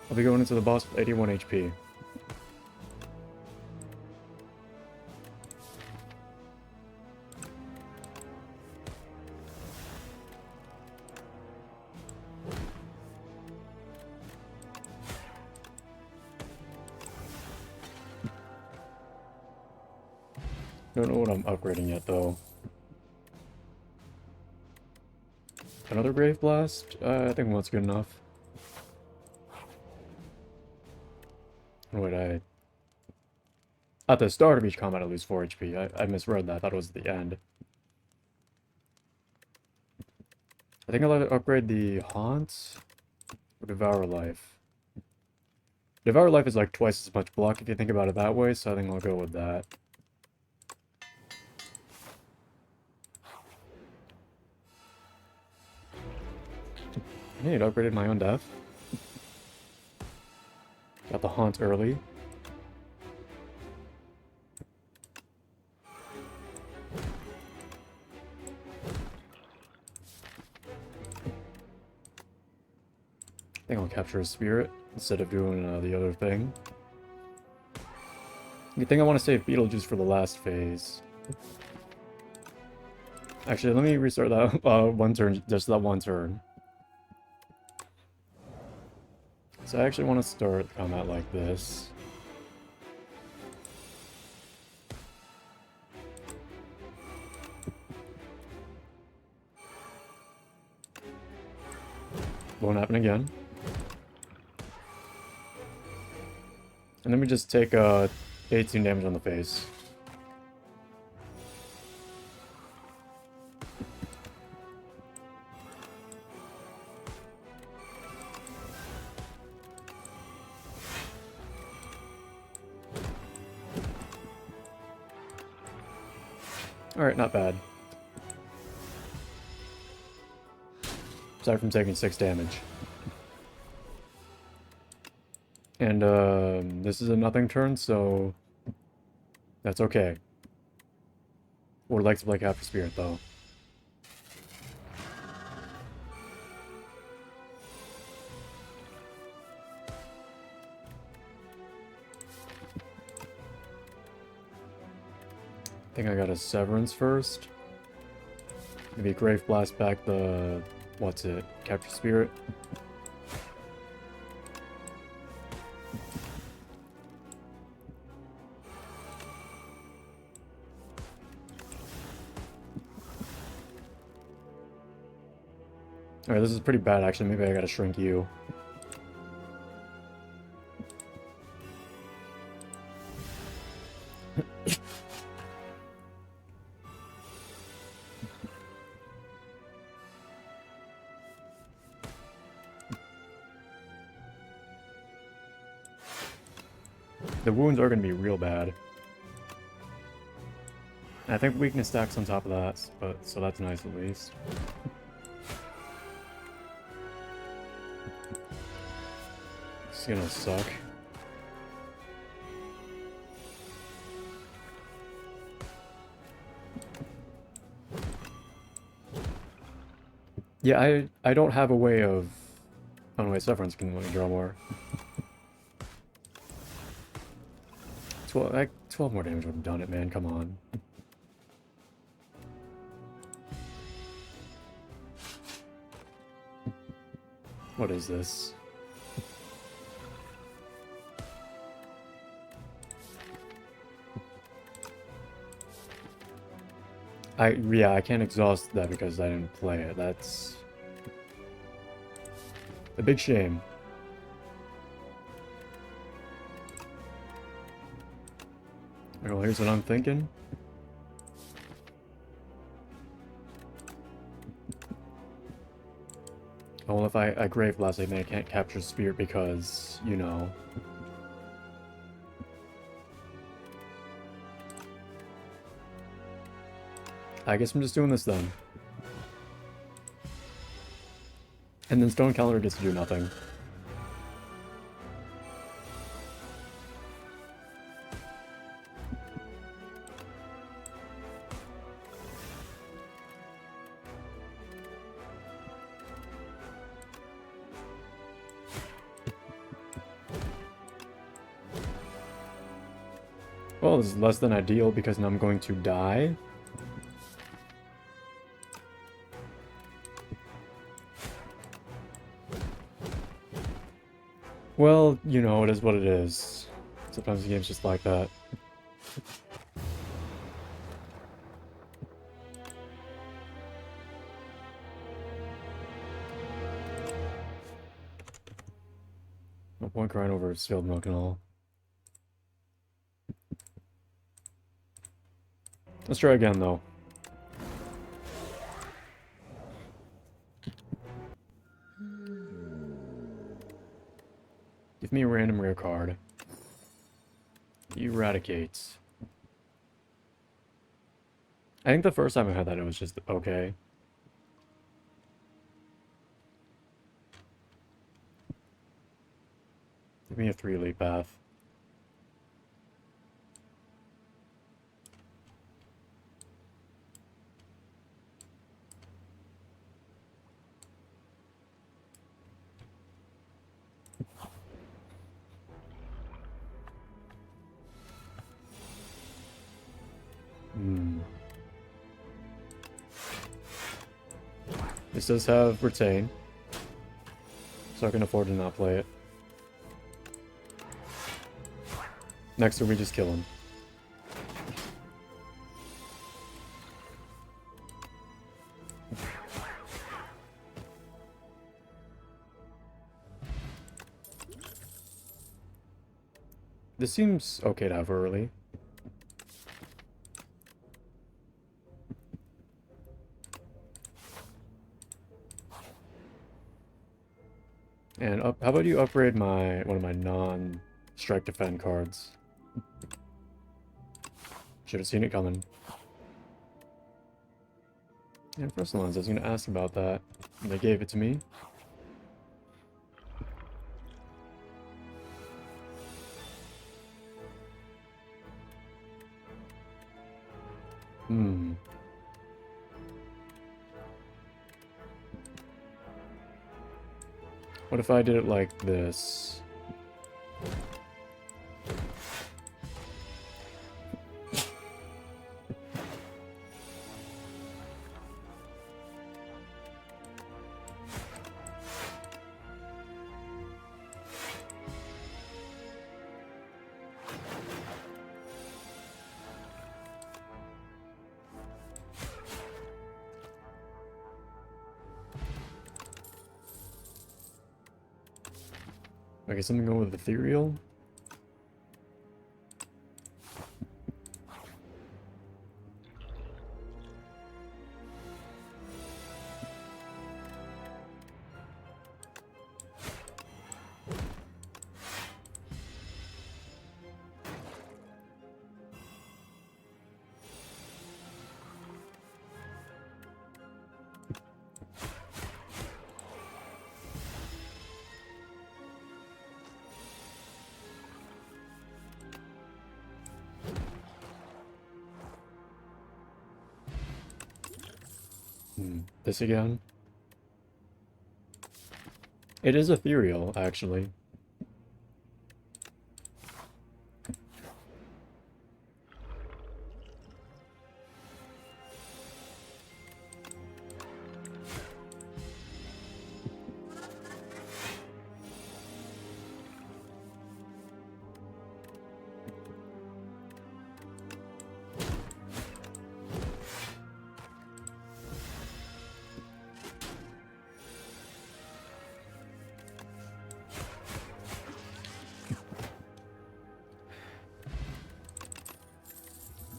Speaker 1: I'll be going into the boss with 81 HP. Don't know what I'm upgrading yet, though. Another Grave Blast? I think one's good enough. Oh, wait, at the start of each combat I lose 4 HP. I misread that. I thought it was at the end. I think I'll either upgrade the Haunt or Devour Life. Devour Life is like twice as much block if you think about it that way, so I think I'll go with that. I need to upgrade my own death. Got the Haunt early. I think I'll capture a spirit instead of doing the other thing. You think I want to save Beetlejuice for the last phase. Actually, let me restart that one turn, just that one turn. So I actually want to start the combat like this. Won't happen again. And then we just take 18 damage on the face. Alright, not bad. Aside from taking 6 damage. And this is a nothing turn, so that's okay. Would like to play Capture Spirit though. I think I got a Severance first. Maybe Grave Blast back the... what's it? Capture Spirit. Alright, this is pretty bad actually. Maybe I gotta shrink you. The wounds are going to be real bad. I think weakness stacks on top of that, but so that's nice at least. It's gonna suck. Yeah, I don't have a way of... Oh no, wait, Severance can let me draw more. 12 more damage would have done it, man. Come on. What is this? Yeah, I can't exhaust that because I didn't play it. That's a big shame. Well, here's what I'm thinking. Oh, well, if I Grave Blast, I think I can't capture Spirit because, you know... I guess I'm just doing this then. And then Stone Calendar gets to do nothing. Well, this is less than ideal because now I'm going to die. Well, you know, it is what it is. Sometimes the game's just like that. point crying over spilled milk and all. Let's try again, though. Give me a random rare card. Eradicates. I think the first time I had that, it was just okay. Give me a 3-elite path. This does have retain, so I can afford to not play it. Next turn we just kill him. This seems okay to have early. And how about you upgrade one of my non-strike defend cards? Should have seen it coming. And personal lens, I was gonna ask about that. And they gave it to me. What if I did it like this? Okay, something going with ethereal. This again. It is ethereal, actually.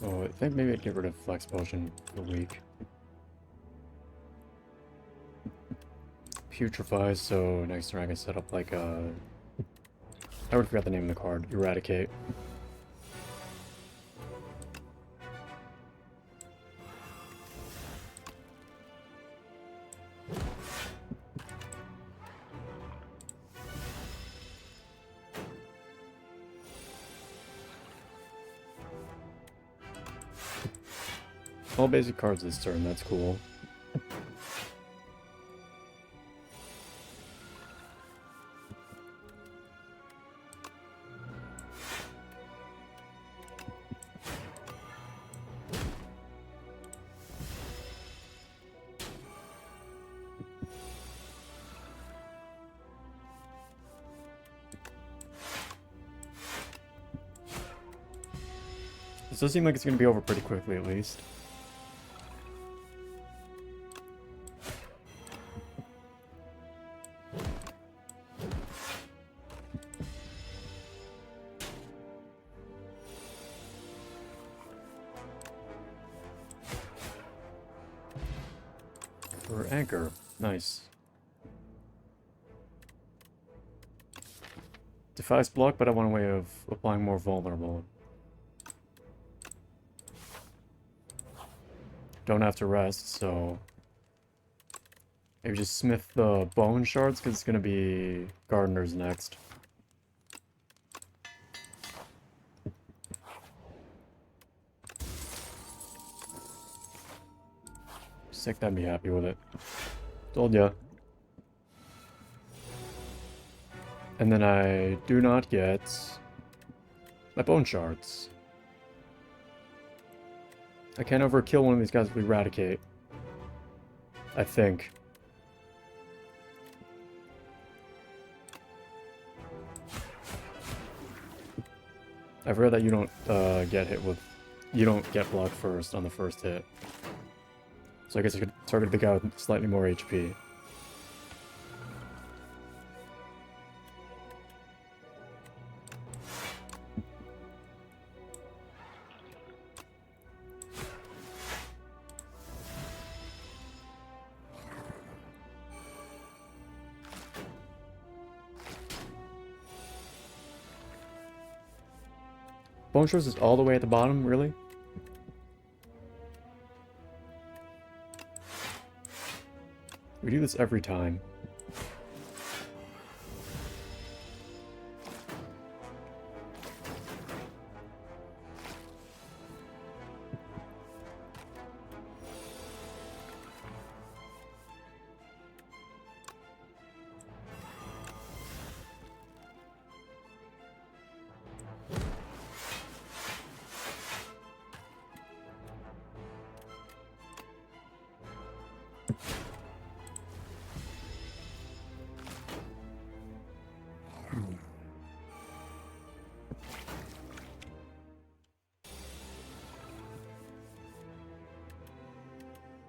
Speaker 1: Oh, I think maybe I'd get rid of Flex Potion for a week. Putrefies, so next turn I can set up like a... I already forgot the name of the card. Eradicate. All basic cards this turn, that's cool. This does seem like it's going to be over pretty quickly, at least. For anchor. Nice. Defies block, but I want a way of applying more vulnerable. Don't have to rest, so... maybe just smith the bone shards, because it's going to be gardeners next. Sick, I'd be happy with it. Told ya. And then I do not get my bone shards. I can't overkill one of these guys with Eradicate. I think. I've read that you don't get hit with... you don't get blocked first on the first hit. So I guess I could target the guy with slightly more HP. Bone Shards is all the way at the bottom, really? We do this every time.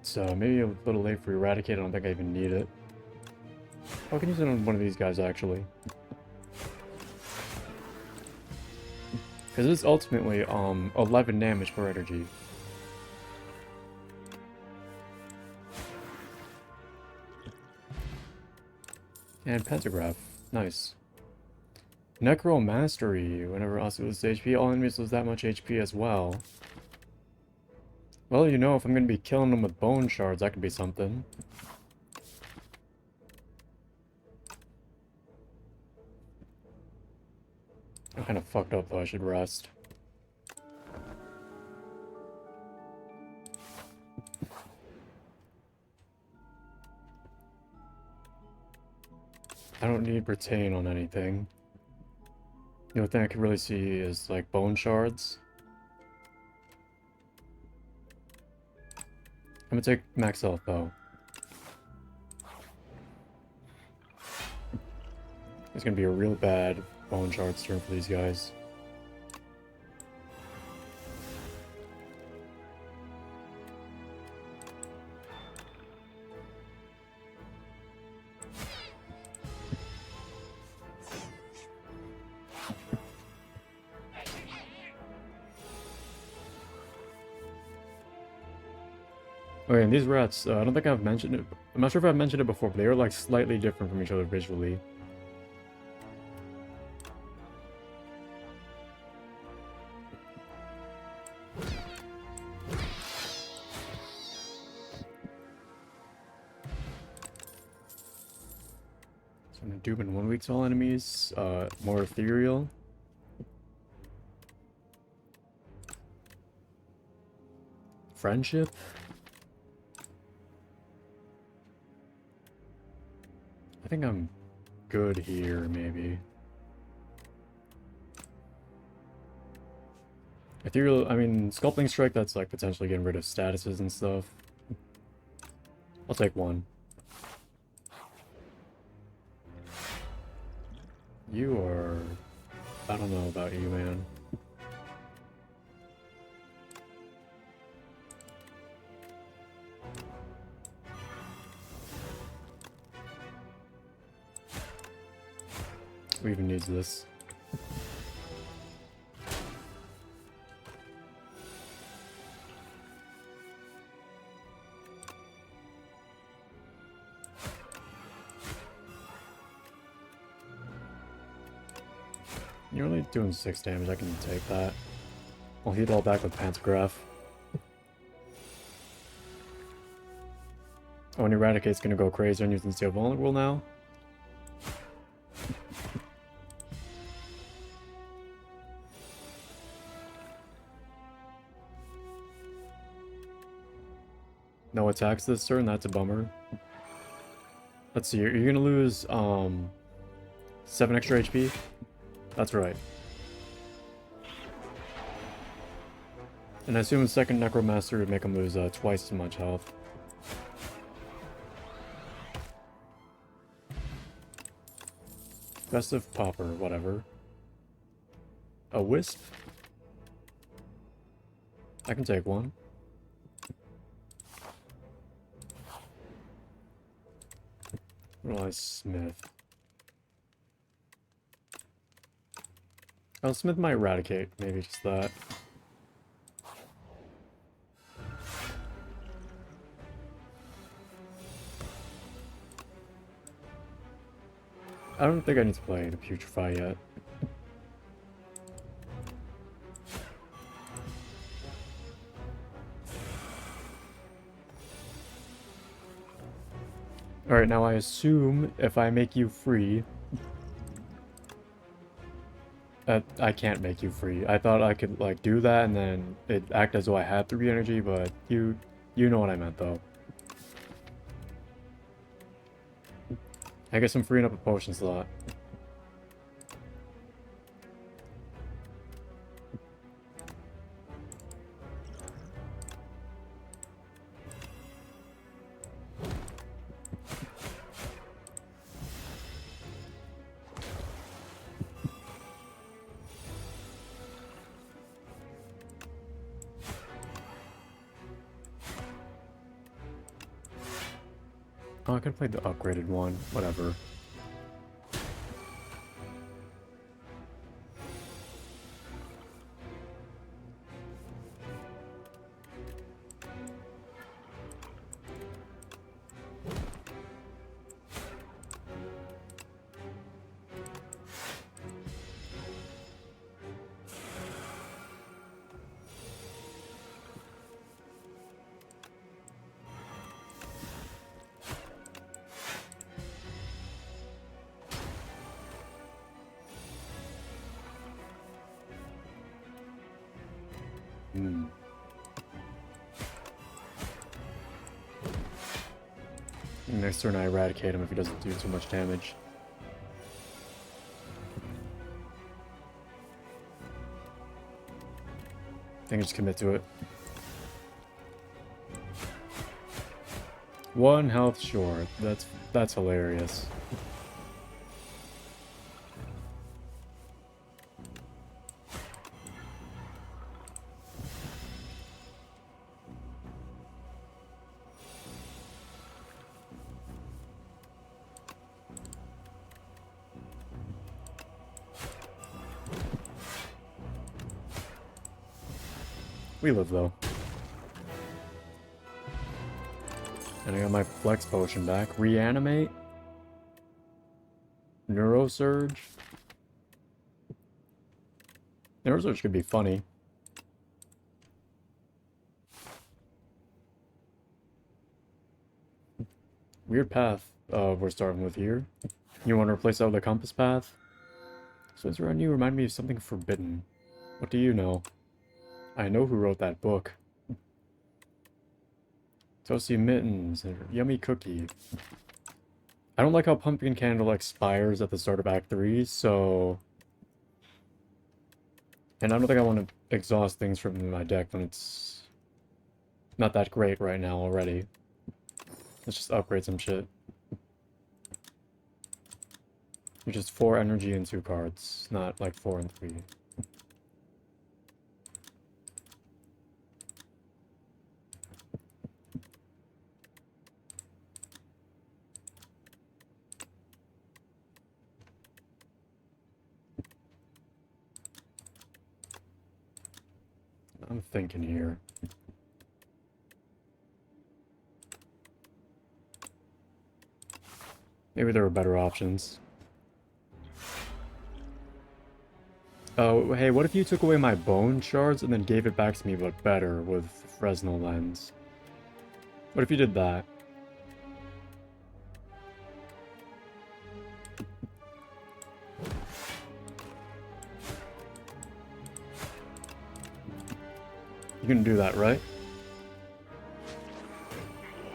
Speaker 1: So maybe a little late for Eradicate. I don't think I even need it. Oh, I can use it on one of these guys, actually. Because it's ultimately 11 damage per energy. And Pentagraph. Nice. Necro Mastery. Whenever Asa loses HP, all enemies lose that much HP as well. Well, you know, if I'm going to be killing them with bone shards, that could be something. I'm kind of fucked up, though. I should rest. I don't need retain on anything. The only thing I can really see is, like, bone shards. I'm gonna take max health, though. It's gonna be a real bad bone shards turn for these guys. Okay, and these rats, I don't think I've mentioned it. I'm not sure if I've mentioned it before, but they are like slightly different from each other visually. So I'm gonna Doom in 1 week to all enemies, more ethereal. Friendship? I think I'm good here, maybe. Ethereal, I mean, Sculpting Strike, that's like potentially getting rid of statuses and stuff. I'll take one. You are... I don't know about you, man. Who even needs this? You're only doing 6 damage, I can take that. I'll heal it all back with Pantograph. Oh, and Eradicate's gonna go crazy on using Steel Vulnerable now. No attacks this turn, that's a bummer. Let's see, you're gonna lose 7 extra HP? That's right. And I assume the second Necromancer would make him lose twice as much health. Festive Popper, whatever. A Wisp? I can take one. Realize Smith. Oh, Smith might Eradicate. Maybe just that. I don't think I need to play the Putrefy yet. Alright, now I assume if I make you free... I can't make you free. I thought I could, like, do that and then it act as though I had 3 energy, but you know what I meant, though. I guess I'm freeing up a potion slot. Oh, I could play the upgraded one. Whatever. Next turn I Eradicate him if he doesn't do too much damage. I think I just commit to it. 1 health short. That's hilarious. We live, though. And I got my Flex Potion back. Reanimate? Neurosurge? Neurosurge could be funny. Weird path we're starting with here. You want to replace that with a compass path? So it's around you remind me of something forbidden. What do you know? I know who wrote that book. Toasty mittens, and yummy cookie. I don't like how Pumpkin Candle expires at the start of Act 3, so... And I don't think I want to exhaust things from my deck when it's not that great right now already. Let's just upgrade some shit. Which is 4 energy and 2 cards, not like 4 and 3. I'm thinking here. Maybe there are better options. Oh, hey, what if you took away my bone shards and then gave it back to me, but better with Fresnel lens? What if you did that? You can do that, right?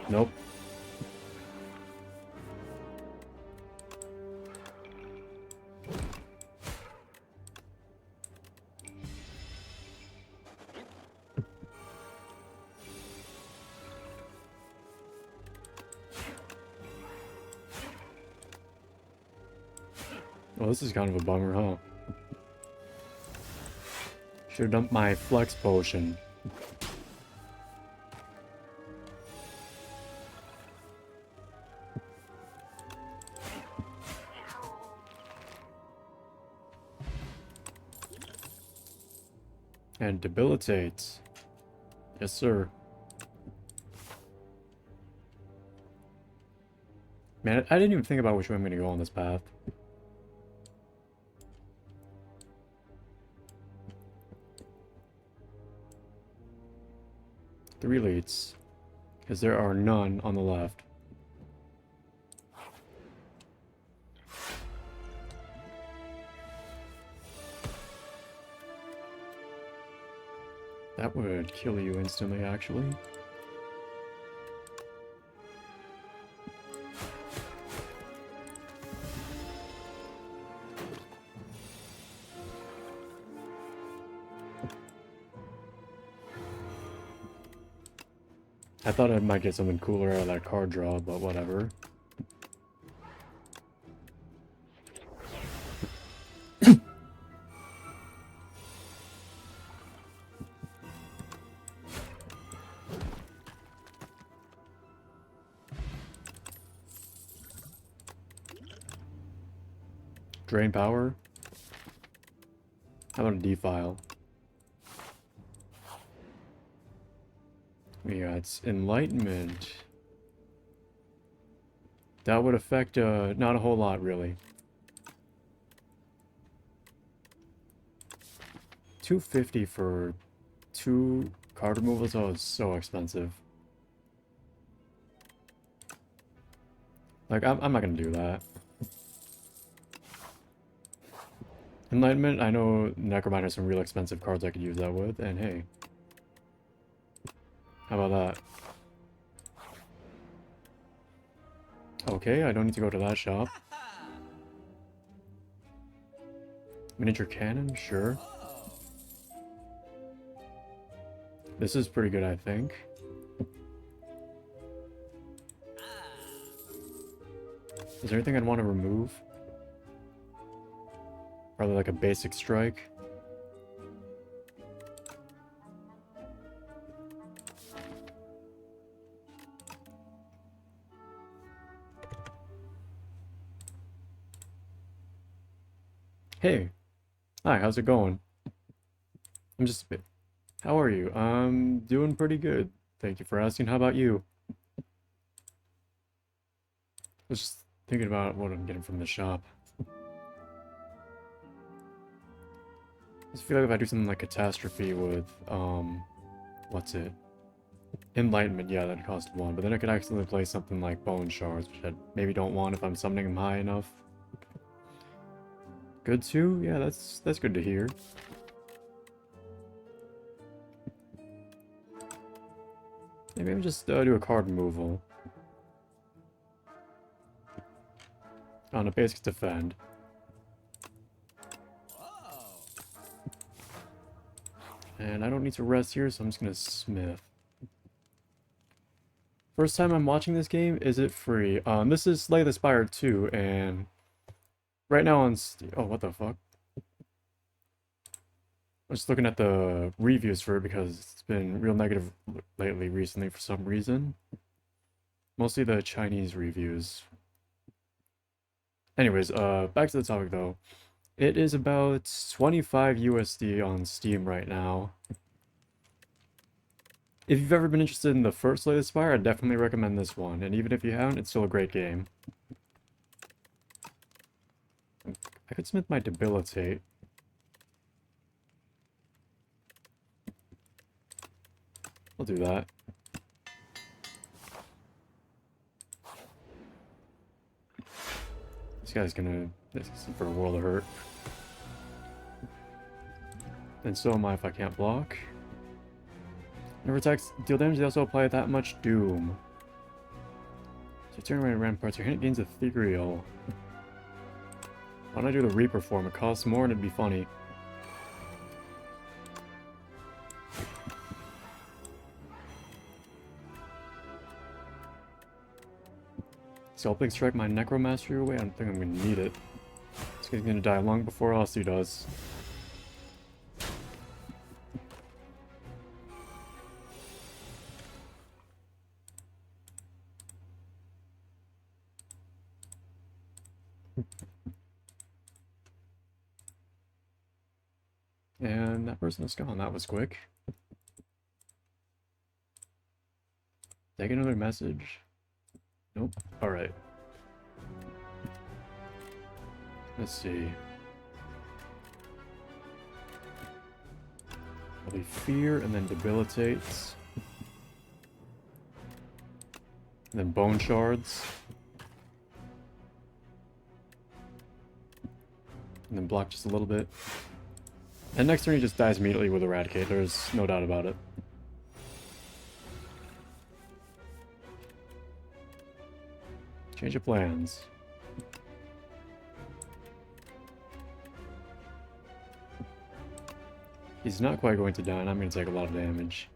Speaker 1: Nope. Well, this is kind of a bummer, huh? Should have dumped my flex potion. And debilitates. Yes, sir. Man, I didn't even think about which way I'm going to go on this path. Three leads. Because there are none on the left. That would kill you instantly, actually. I thought I might get something cooler out of that card draw, but whatever. Drain power? How about a defile? Yeah, it's enlightenment. That would affect, not a whole lot, really. 250 for 2 card removals? Oh, it's so expensive. Like, I'm not gonna do that. Enlightenment, I know Necromite has some real expensive cards I could use that with, and hey. How about that? Okay, I don't need to go to that shop. Miniature cannon? Sure. This is pretty good, I think. Is there anything I'd want to remove? Probably like a basic strike. Hey. Hi, how's it going? I'm just a bit... How are you? I'm doing pretty good. Thank you for asking. How about you? I was just thinking about what I'm getting from the shop. I just feel like if I do something like Catastrophe with, what's it? Enlightenment, yeah, that'd cost 1, but then I could accidentally play something like Bone Shards, which I maybe don't want if I'm summoning them high enough. Good too? Yeah, that's good to hear. Maybe just do a card removal. On a basic defend. And I don't need to rest here, so I'm just gonna smith. First time I'm watching this game, is it free? This is Slay the Spire 2, and right now on oh, what the fuck? I'm just looking at the reviews for it because it's been real negative lately, recently, for some reason. Mostly the Chinese reviews. Anyways, back to the topic though. It is about 25 USD on Steam right now. If you've ever been interested in the first Slay the Spire, I'd definitely recommend this one. And even if you haven't, it's still a great game. I could smith my Debilitate. I'll do that. This guy's gonna... This is for a world of hurt. And so am I if I can't block. Never attacks deal damage, they also apply that much doom. So turn around random parts, your hit gains ethereal. Why don't I do the Reaper form? It costs more and it'd be funny. Scalping Strike my Necromastery away? I don't think I'm gonna need it. This guy's gonna die long before Aussie does. And that person is gone. That was quick. Take another message. Nope. Alright. Let's see. Probably Fear and then Debilitates. And then Bone Shards. And then block just a little bit. And next turn he just dies immediately with Eradicate, there's no doubt about it. Change of plans. He's not quite going to die, and I'm going to take a lot of damage.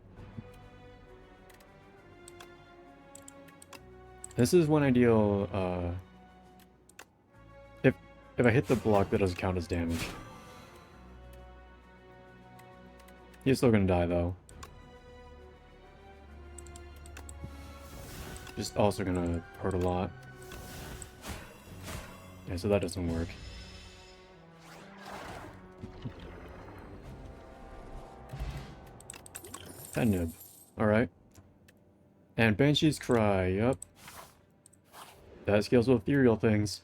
Speaker 1: This is one ideal, if I hit the block, that doesn't count as damage. He's still gonna die, though. Just also gonna hurt a lot. Yeah, so that doesn't work. Nib. Alright. And Banshee's Cry, yup. That scales with ethereal things.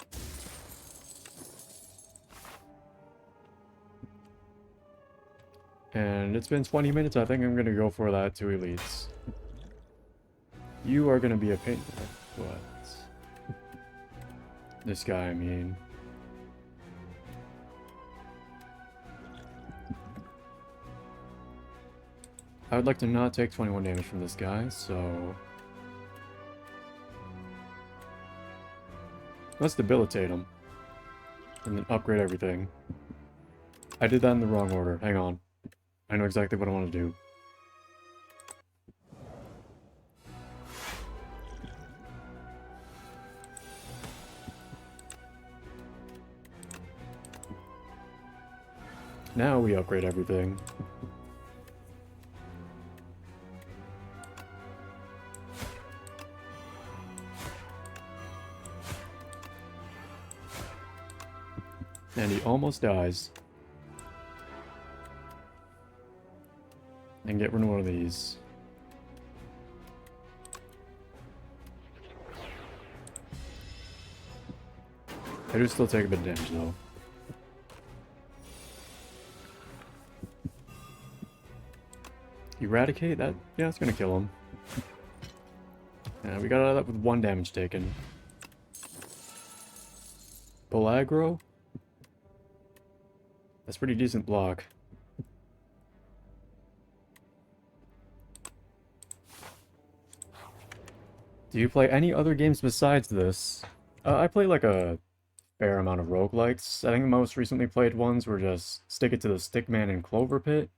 Speaker 1: And it's been 20 minutes, I think I'm gonna go for that 2 elites. You are gonna be a pain... What? This guy, I mean... I would like to not take 21 damage from this guy, so... Let's debilitate him. And then upgrade everything. I did that in the wrong order. Hang on. I know exactly what I want to do. Now we upgrade everything. And he almost dies. And get rid of one of these. I do still take a bit of damage though. Eradicate? That, yeah, it's gonna kill him. Yeah, we got out of that with 1 damage taken. Bull aggro? That's pretty decent block. Do you play any other games besides this? I play like a fair amount of roguelikes. I think the most recently played ones were just Stick It to the Stickman and Clover Pit.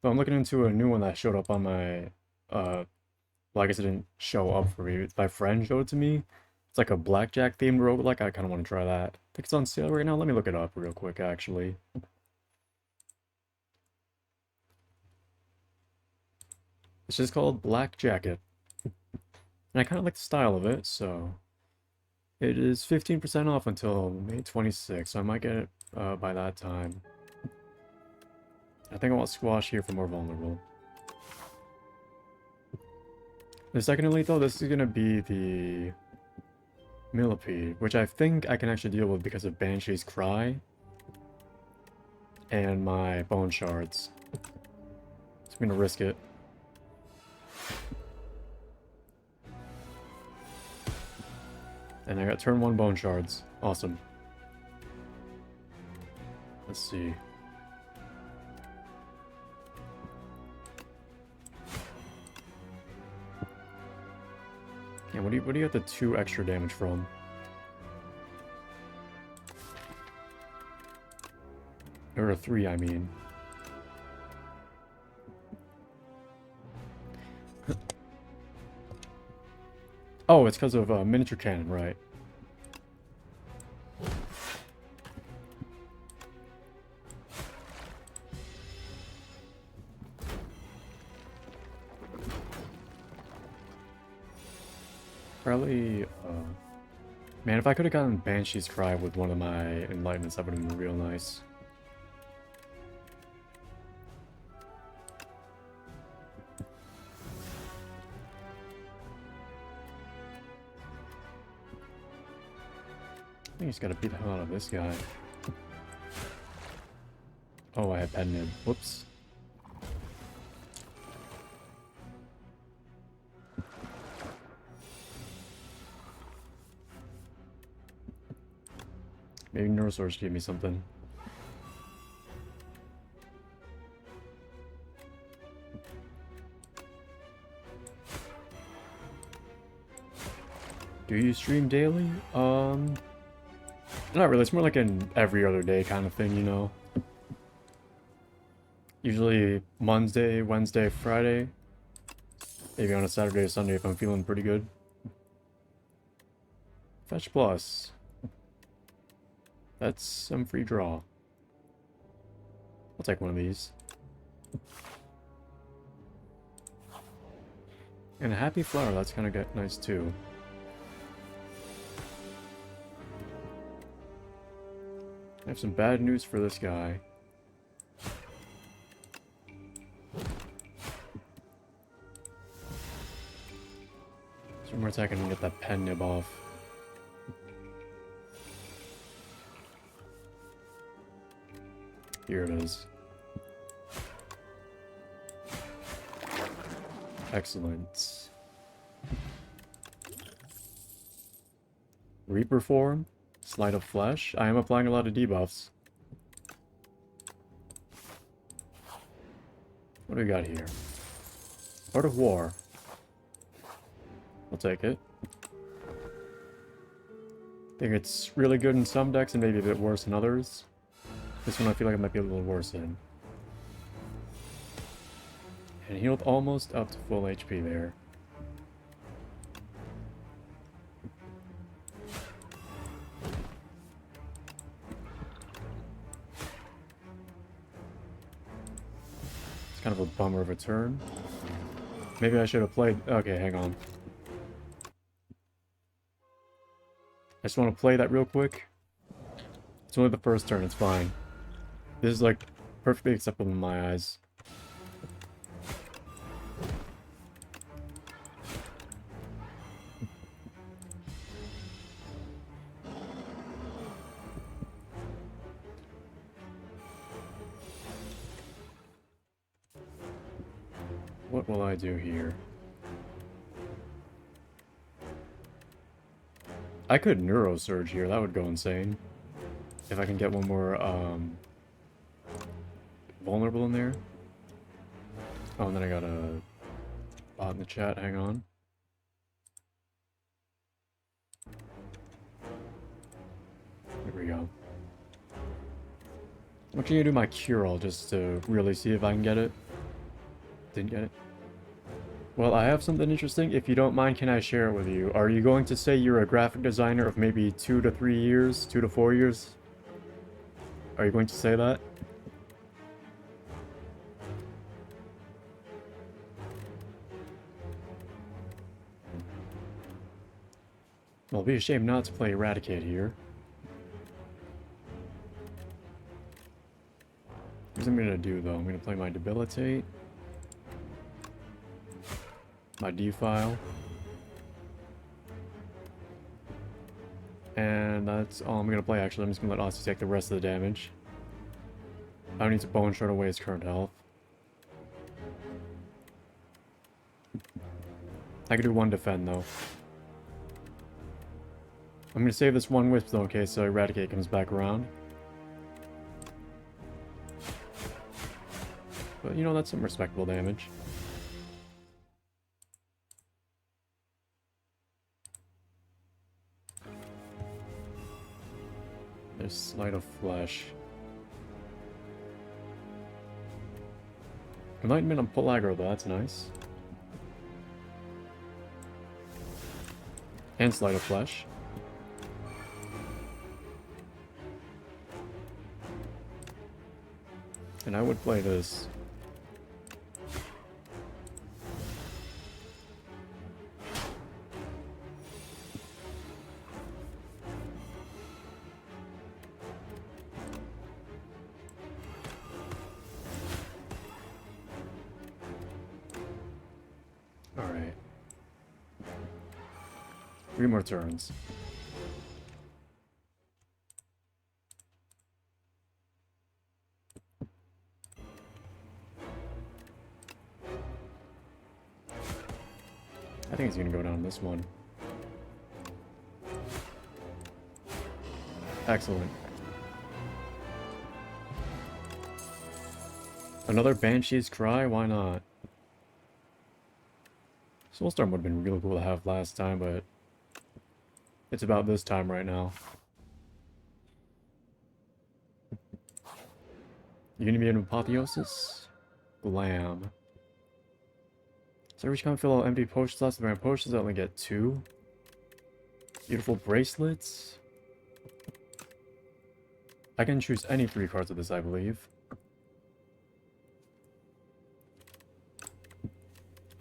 Speaker 1: But I'm looking into a new one that showed up on my, well, I guess it didn't show up for me. My friend showed it to me. It's like a blackjack themed roguelike. I kind of want to try that. I think it's on sale right now. Let me look it up real quick, actually. It's just called Black Jacket. And I kind of like the style of it, so... It is 15% off until May 26th, so I might get it by that time. I think I want Squash here for more vulnerable. The second elite, though, this is going to be the Millipede, which I think I can actually deal with because of Banshee's Cry and my Bone Shards. So I'm going to risk it. And I got turn 1 bone shards. Awesome. Let's see. Yeah, what do you get the 2 extra damage from? Or a 3, I mean. Oh, it's because of miniature cannon, right? Probably, man, if I could have gotten Banshee's Cry with one of my enlightenments, that would have been real nice. I think he's got to beat the hell out of this guy. Oh, I had Pen Nib. Whoops. Maybe Neurosaurus gave me something. Do you stream daily? Not really. It's more like an every other day kind of thing, you know? Usually Monday, Wednesday, Friday. Maybe on a Saturday or Sunday if I'm feeling pretty good. Fetch Plus. That's some free draw. I'll take one of these. And a Happy Flower, that's kind of nice too. I have some bad news for this guy. So one more attack and get that Pen Nib off. Here it is. Excellent. Reaper form. Sleight of Flesh. I am applying a lot of debuffs. What do we got here? Art of War. I'll take it. I think it's really good in some decks and maybe a bit worse in others. This one I feel like it might be a little worse in. And healed almost up to full HP there. It's kind of a bummer of a turn. Maybe I should have played... Okay, hang on. I just want to play that real quick. It's only the first turn, it's fine. This is like perfectly acceptable in my eyes. What will I do here? I could Neurosurge here, that would go insane. If I can get one more, vulnerable in there. Oh, and then I got a bot in the chat, hang on. There we go. I'm actually gonna do my cure-all just to really see if I can get it. Didn't get it. Well, I have something interesting. If you don't mind, can I share it with you? Are you going to say you're a graphic designer of maybe 2 to 3 years? 2 to 4 years? Are you going to say that? Well, it'd be a shame not to play Eradicate here. Here's what I'm gonna do, though. I'm gonna play my Debilitate. My Defile. And that's all I'm gonna play, actually. I'm just gonna let Aussie take the rest of the damage. I don't need to Bone Shard away his current health. I could do 1 defend, though. I'm gonna save this one Wisp though in case Eradicate comes back around. But you know, that's some respectable damage. There's Sleight of Flesh. Enlightenment on Pull Aggro though, that's nice. And Sleight of Flesh. And I would play this. Alright. 3 more turns. I think he's gonna go down this one. Excellent. Another Banshee's Cry? Why not? Soulstorm would have been really cool to have last time, but it's about this time right now. You gonna be an Apotheosis? Glam. So every time fill out empty potion slots, the brand potions I only get 2. Beautiful bracelets. I can choose any 3 cards of this, I believe.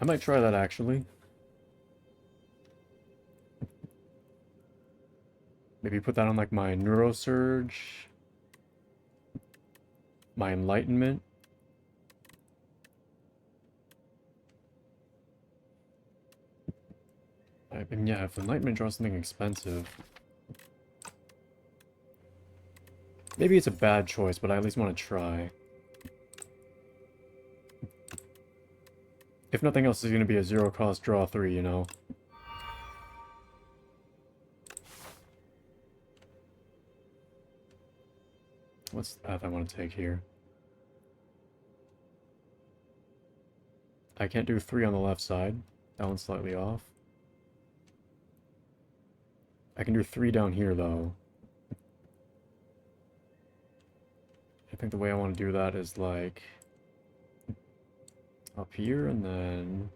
Speaker 1: I might try that actually. Maybe put that on like my Neurosurge. My Enlightenment. I mean, yeah, if Enlightenment draws something expensive. Maybe it's a bad choice, but I at least want to try. If nothing else, it's going to be a 0-cost draw 3, you know? What's the path I want to take here? I can't do 3 on the left side. That one's slightly off. I can do 3 down here, though. I think the way I want to do that is, like, up here and then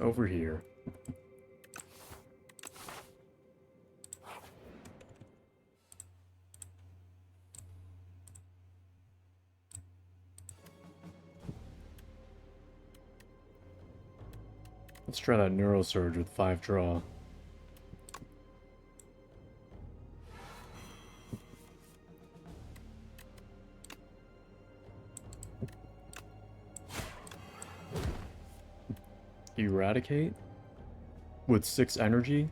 Speaker 1: over here. Let's try that Neurosurge with 5 draw. Eradicate? With 6 energy?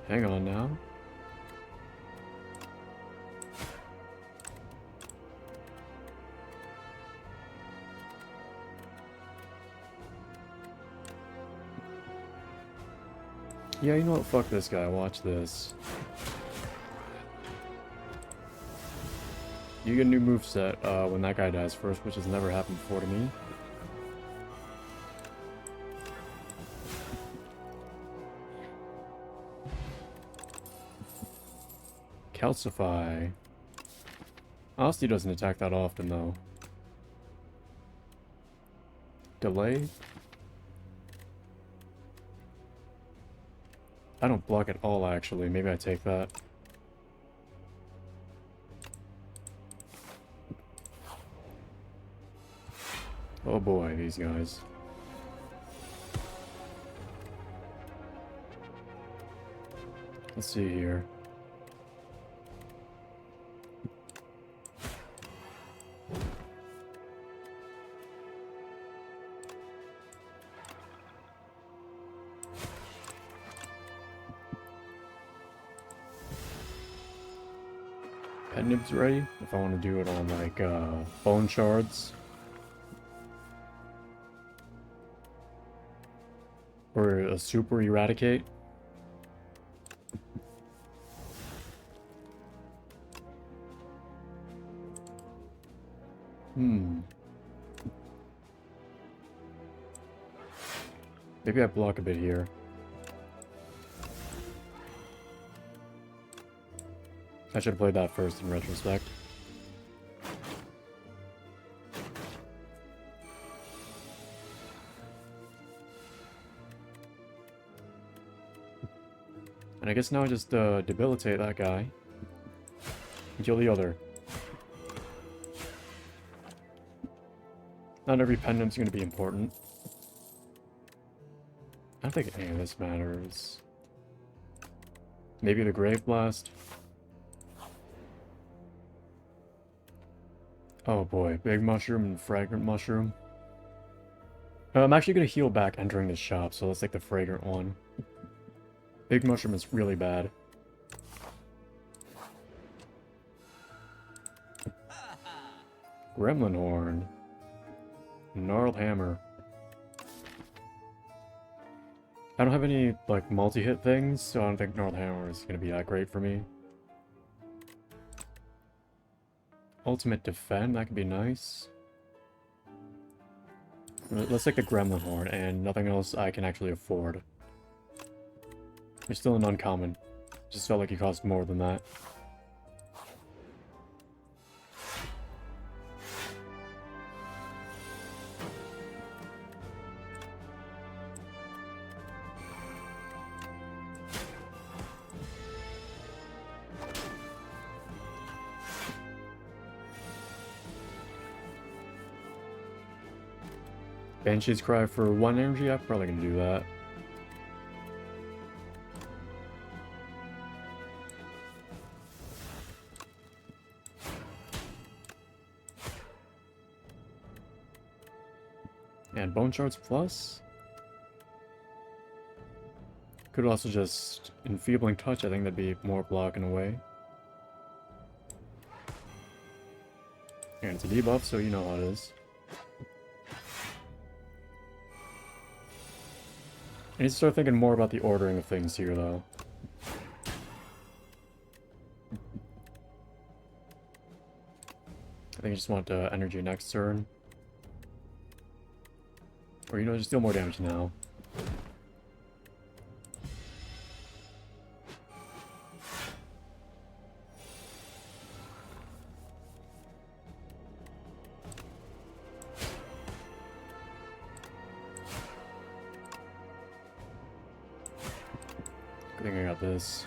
Speaker 1: Hang on now. Yeah, you know what? Fuck this guy. Watch this. You get a new moveset when that guy dies first, which has never happened before to me. Calcify. Asti doesn't attack that often, though. Delay? I don't block at all, actually. Maybe I take that. Oh boy, these guys. Let's see here. Pet Nib's ready, if I want to do it on, like, Bone Shards. Or a super eradicate. Maybe I block a bit here. I should have played that first in retrospect. And I guess now I just debilitate that guy. And kill the other. Not every pendant's going to be important. I don't think any of this matters. Maybe the Grave Blast. Oh boy, Big Mushroom and Fragrant Mushroom. I'm actually going to heal back entering this shop, so let's take the Fragrant one. Big Mushroom is really bad. Gremlin Horn. Gnarled Hammer. I don't have any, like, multi-hit things, so I don't think Gnarled Hammer is going to be that great for me. Ultimate Defend, that could be nice. Let's take the Gremlin Horn, and nothing else I can actually afford. It's still an uncommon. Just felt like it cost more than that. Banshee's Cry for 1 energy? I'm probably gonna do that. And Bone Shards Plus? Could also just Enfeebling Touch, I think that'd be more blocking away. And it's a debuff, so you know how it is. I need to start thinking more about the ordering of things here, though. I think I just want energy next turn. Or, you know, just deal more damage now. I think I got this.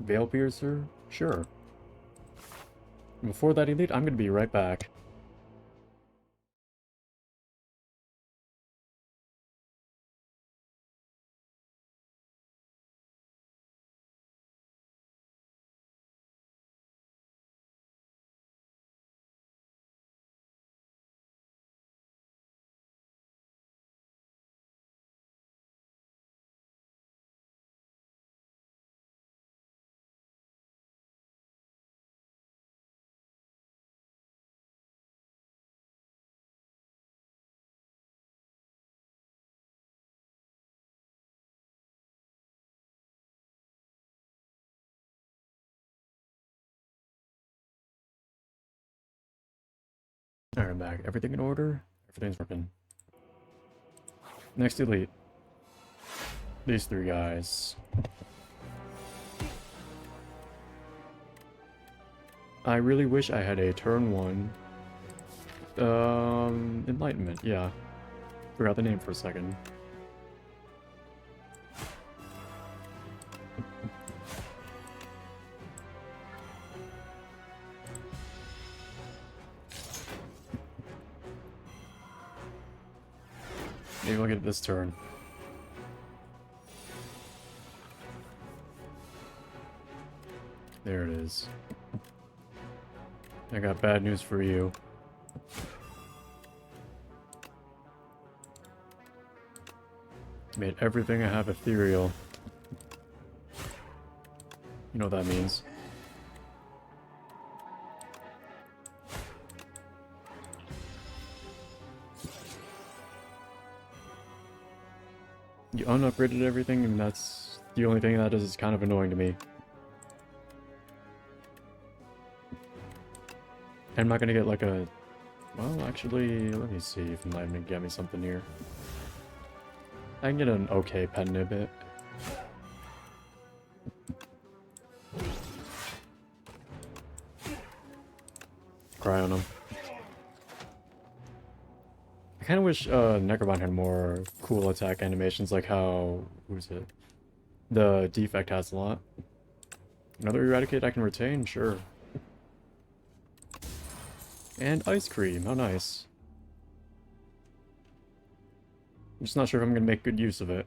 Speaker 1: Veil Piercer? Sure. Before that elite, I'm gonna be right back. Alright, I'm back. Everything in order? Everything's working. Next elite. These 3 guys. I really wish I had a turn 1. Enlightenment, yeah. Forgot the name for a second. Maybe we'll get it this turn. There it is. I got bad news for you. Made everything I have ethereal. You know what that means. You unupgraded everything, and that's the only thing that is kind of annoying to me. And I'm not gonna get like a... Well, actually, let me see if I'm not gonna get me something here. I can get an okay pen nibit. Cry on him. I kind of wish Necrobot had more cool attack animations, like how... Who's it? The Defect has a lot. Another Eradicate I can retain? Sure. And Ice Cream, how nice. I'm just not sure if I'm going to make good use of it.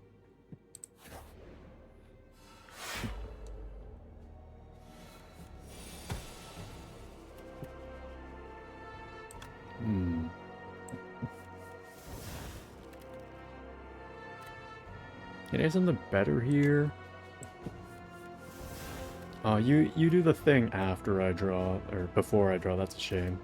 Speaker 1: Can I have something better here? You do the thing after I draw, or before I draw, that's a shame.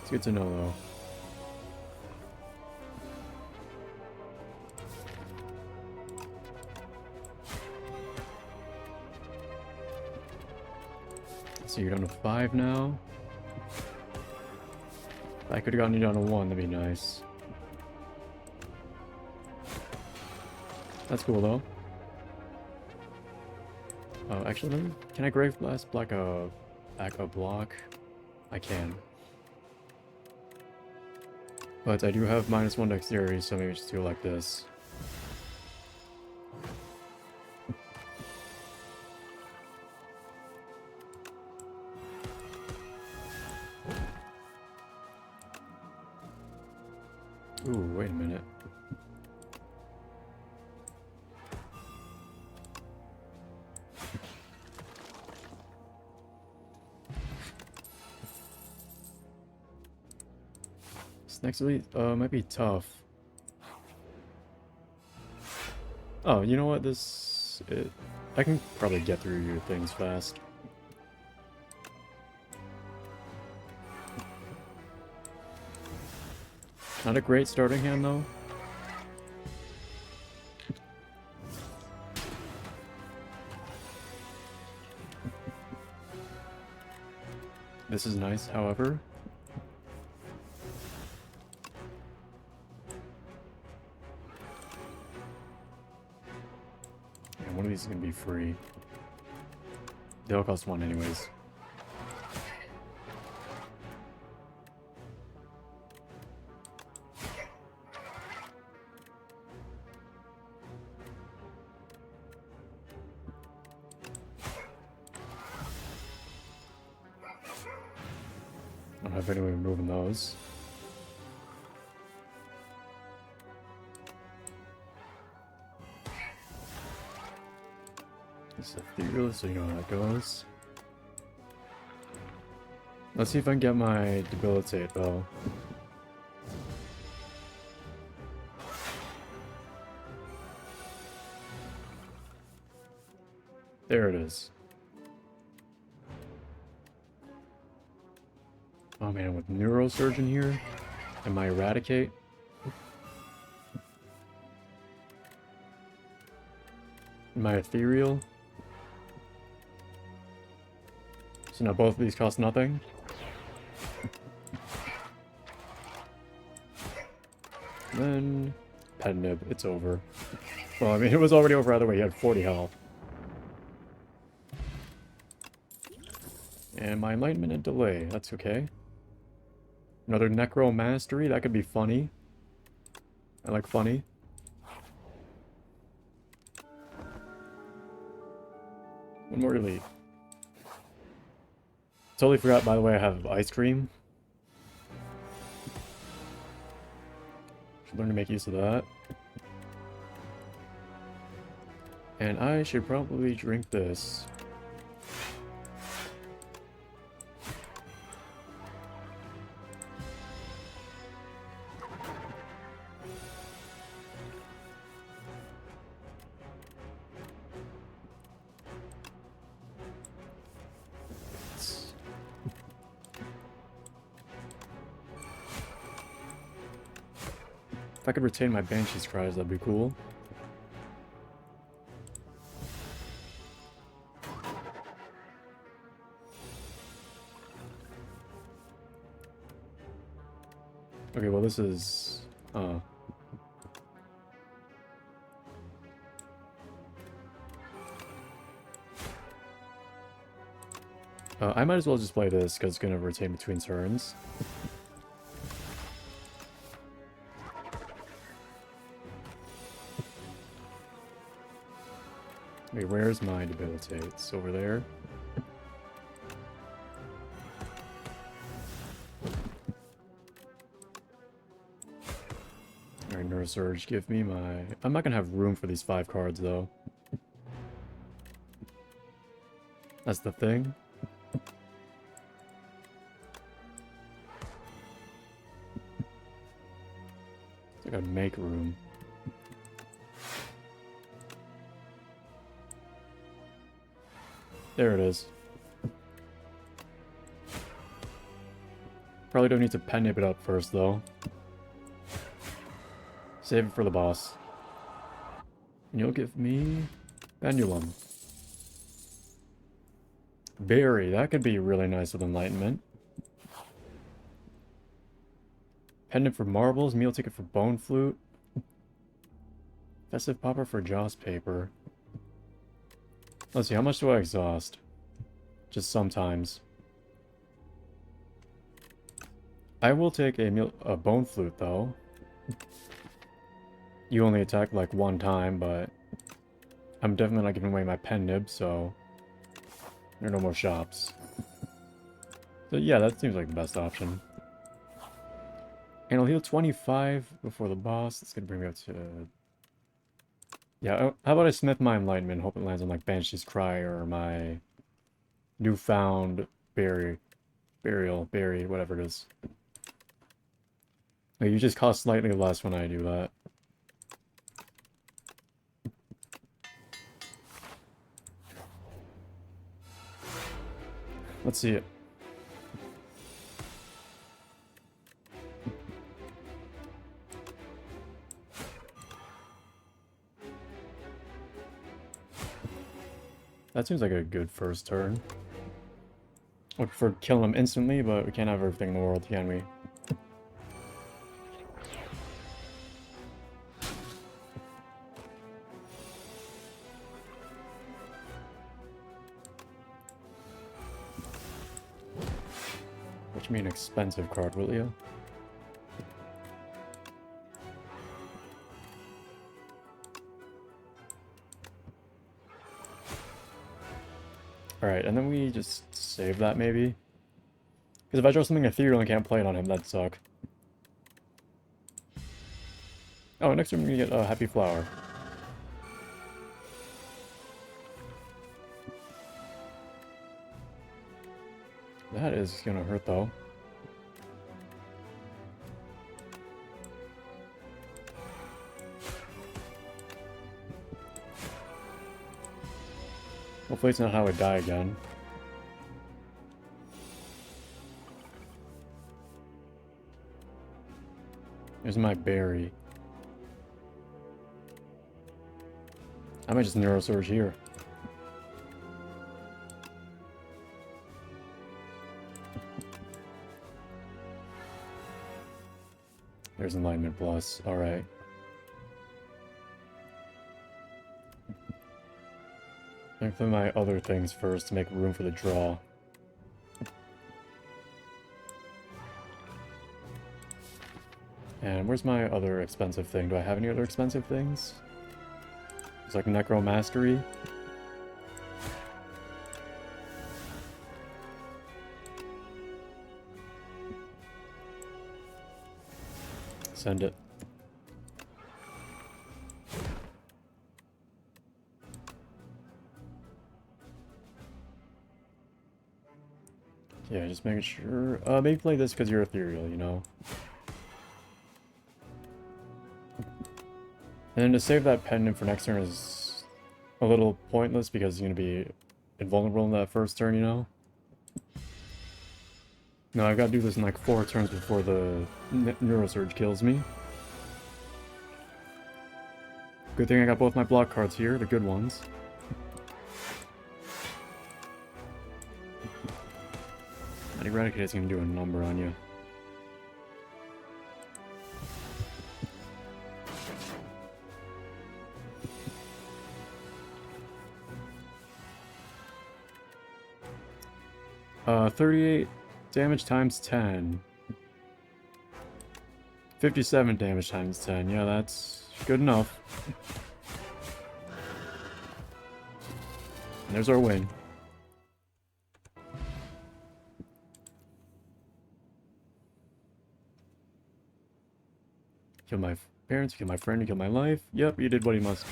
Speaker 1: It's good to know, though. So you're down to 5 now. If I could have gotten you down to 1, that'd be nice. That's cool, though. Oh, actually, can I Grave Blast back a block? I can. But I do have -1 dexterity, so maybe just do it like this. Ooh, wait a minute. This next week might be tough. Oh, you know what? I can probably get through your things fast. Not a great starting hand, though. This is nice, however. And one of these is going to be free. They all cost 1 anyways. I don't have any way of moving those. This is ethereal, so you know how that goes. Let's see if I can get my debilitate though. There it is. Oh man, with Neurosurgeon here and my Eradicate. And my Ethereal. So now both of these cost nothing. And then Pet Nib, it's over. Well, I mean, it was already over either way. He had 40 health. And my Enlightenment and Delay, that's okay. Another Necro Mastery, that could be funny. I like funny. One more Elite. Totally forgot, by the way, I have Ice Cream. Should learn to make use of that. And I should probably drink this. If I could retain my Banshee's Cries, that'd be cool. Okay, well this is... I might as well just play this, because it's going to retain between turns. Wait, where's my debilitate? It's over there. Alright, Neurosurge, give me my... I'm not going to have room for these 5 cards, though. That's the thing. I gotta make room. There it is. Probably don't need to pen nib it up first, though. Save it for the boss. And you'll give me... Pendulum. Berry, that could be really nice with Enlightenment. Pendant for marbles, meal ticket for bone flute. Festive popper for joss paper. Let's see, how much do I exhaust? Just sometimes. I will take a bone flute, though. You only attack like 1 time, but I'm definitely not giving away my pen nib, so there are no more shops. So yeah, that seems like the best option. And I'll heal 25 before the boss. That's gonna bring me up to... Yeah, how about I smith my Enlightenment, hope it lands on like Banshee's Cry or my newfound Berry, whatever it is. You just cost slightly less when I do that. Let's see it. That seems like a good first turn. I prefer killing him instantly, but we can't have everything in the world, can we? Which mean expensive card, will you? Alright, and then we just save that, maybe? Because if I draw something ethereal and can't play it on him, that'd suck. Oh, next turn we're gonna get a Happy Flower. That is gonna hurt, though. Hopefully it's not how I die again. There's my berry. I might just Neurosurge here. There's Enlightenment Plus. Alright. I'm gonna play my other things first to make room for the draw. And where's my other expensive thing? Do I have any other expensive things? It's like Necro Mastery. Send it. Yeah, just making sure. Maybe play this because you're ethereal, you know? And then to save that pendant for next turn is a little pointless because you're going to be invulnerable in that first turn, you know? No, I've got to do this in like 4 turns before the Neurosurge kills me. Good thing I got both my block cards here, the good ones. That Eradicate's gonna do a number on you. Uh, 38 damage times 10. 57 damage times 10. Yeah, that's good enough. And there's our win. Kill my parents, kill my friend, kill my life. Yep, you did what he must.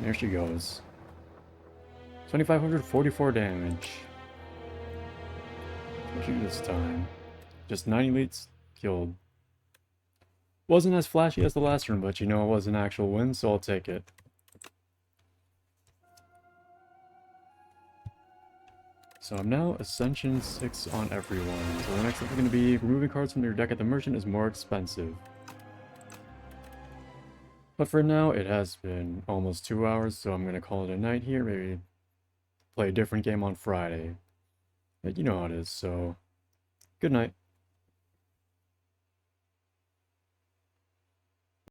Speaker 1: There she goes. 2,544 damage. What'd you do this time? Just 9 elites killed. Wasn't as flashy as the last run, but you know it was an actual win, so I'll take it. So I'm now Ascension 6 on everyone. So the next step is going to be removing cards from your deck at the merchant is more expensive. But for now, it has been almost 2 hours, so I'm going to call it a night here. Maybe play a different game on Friday. But you know how it is, so good night.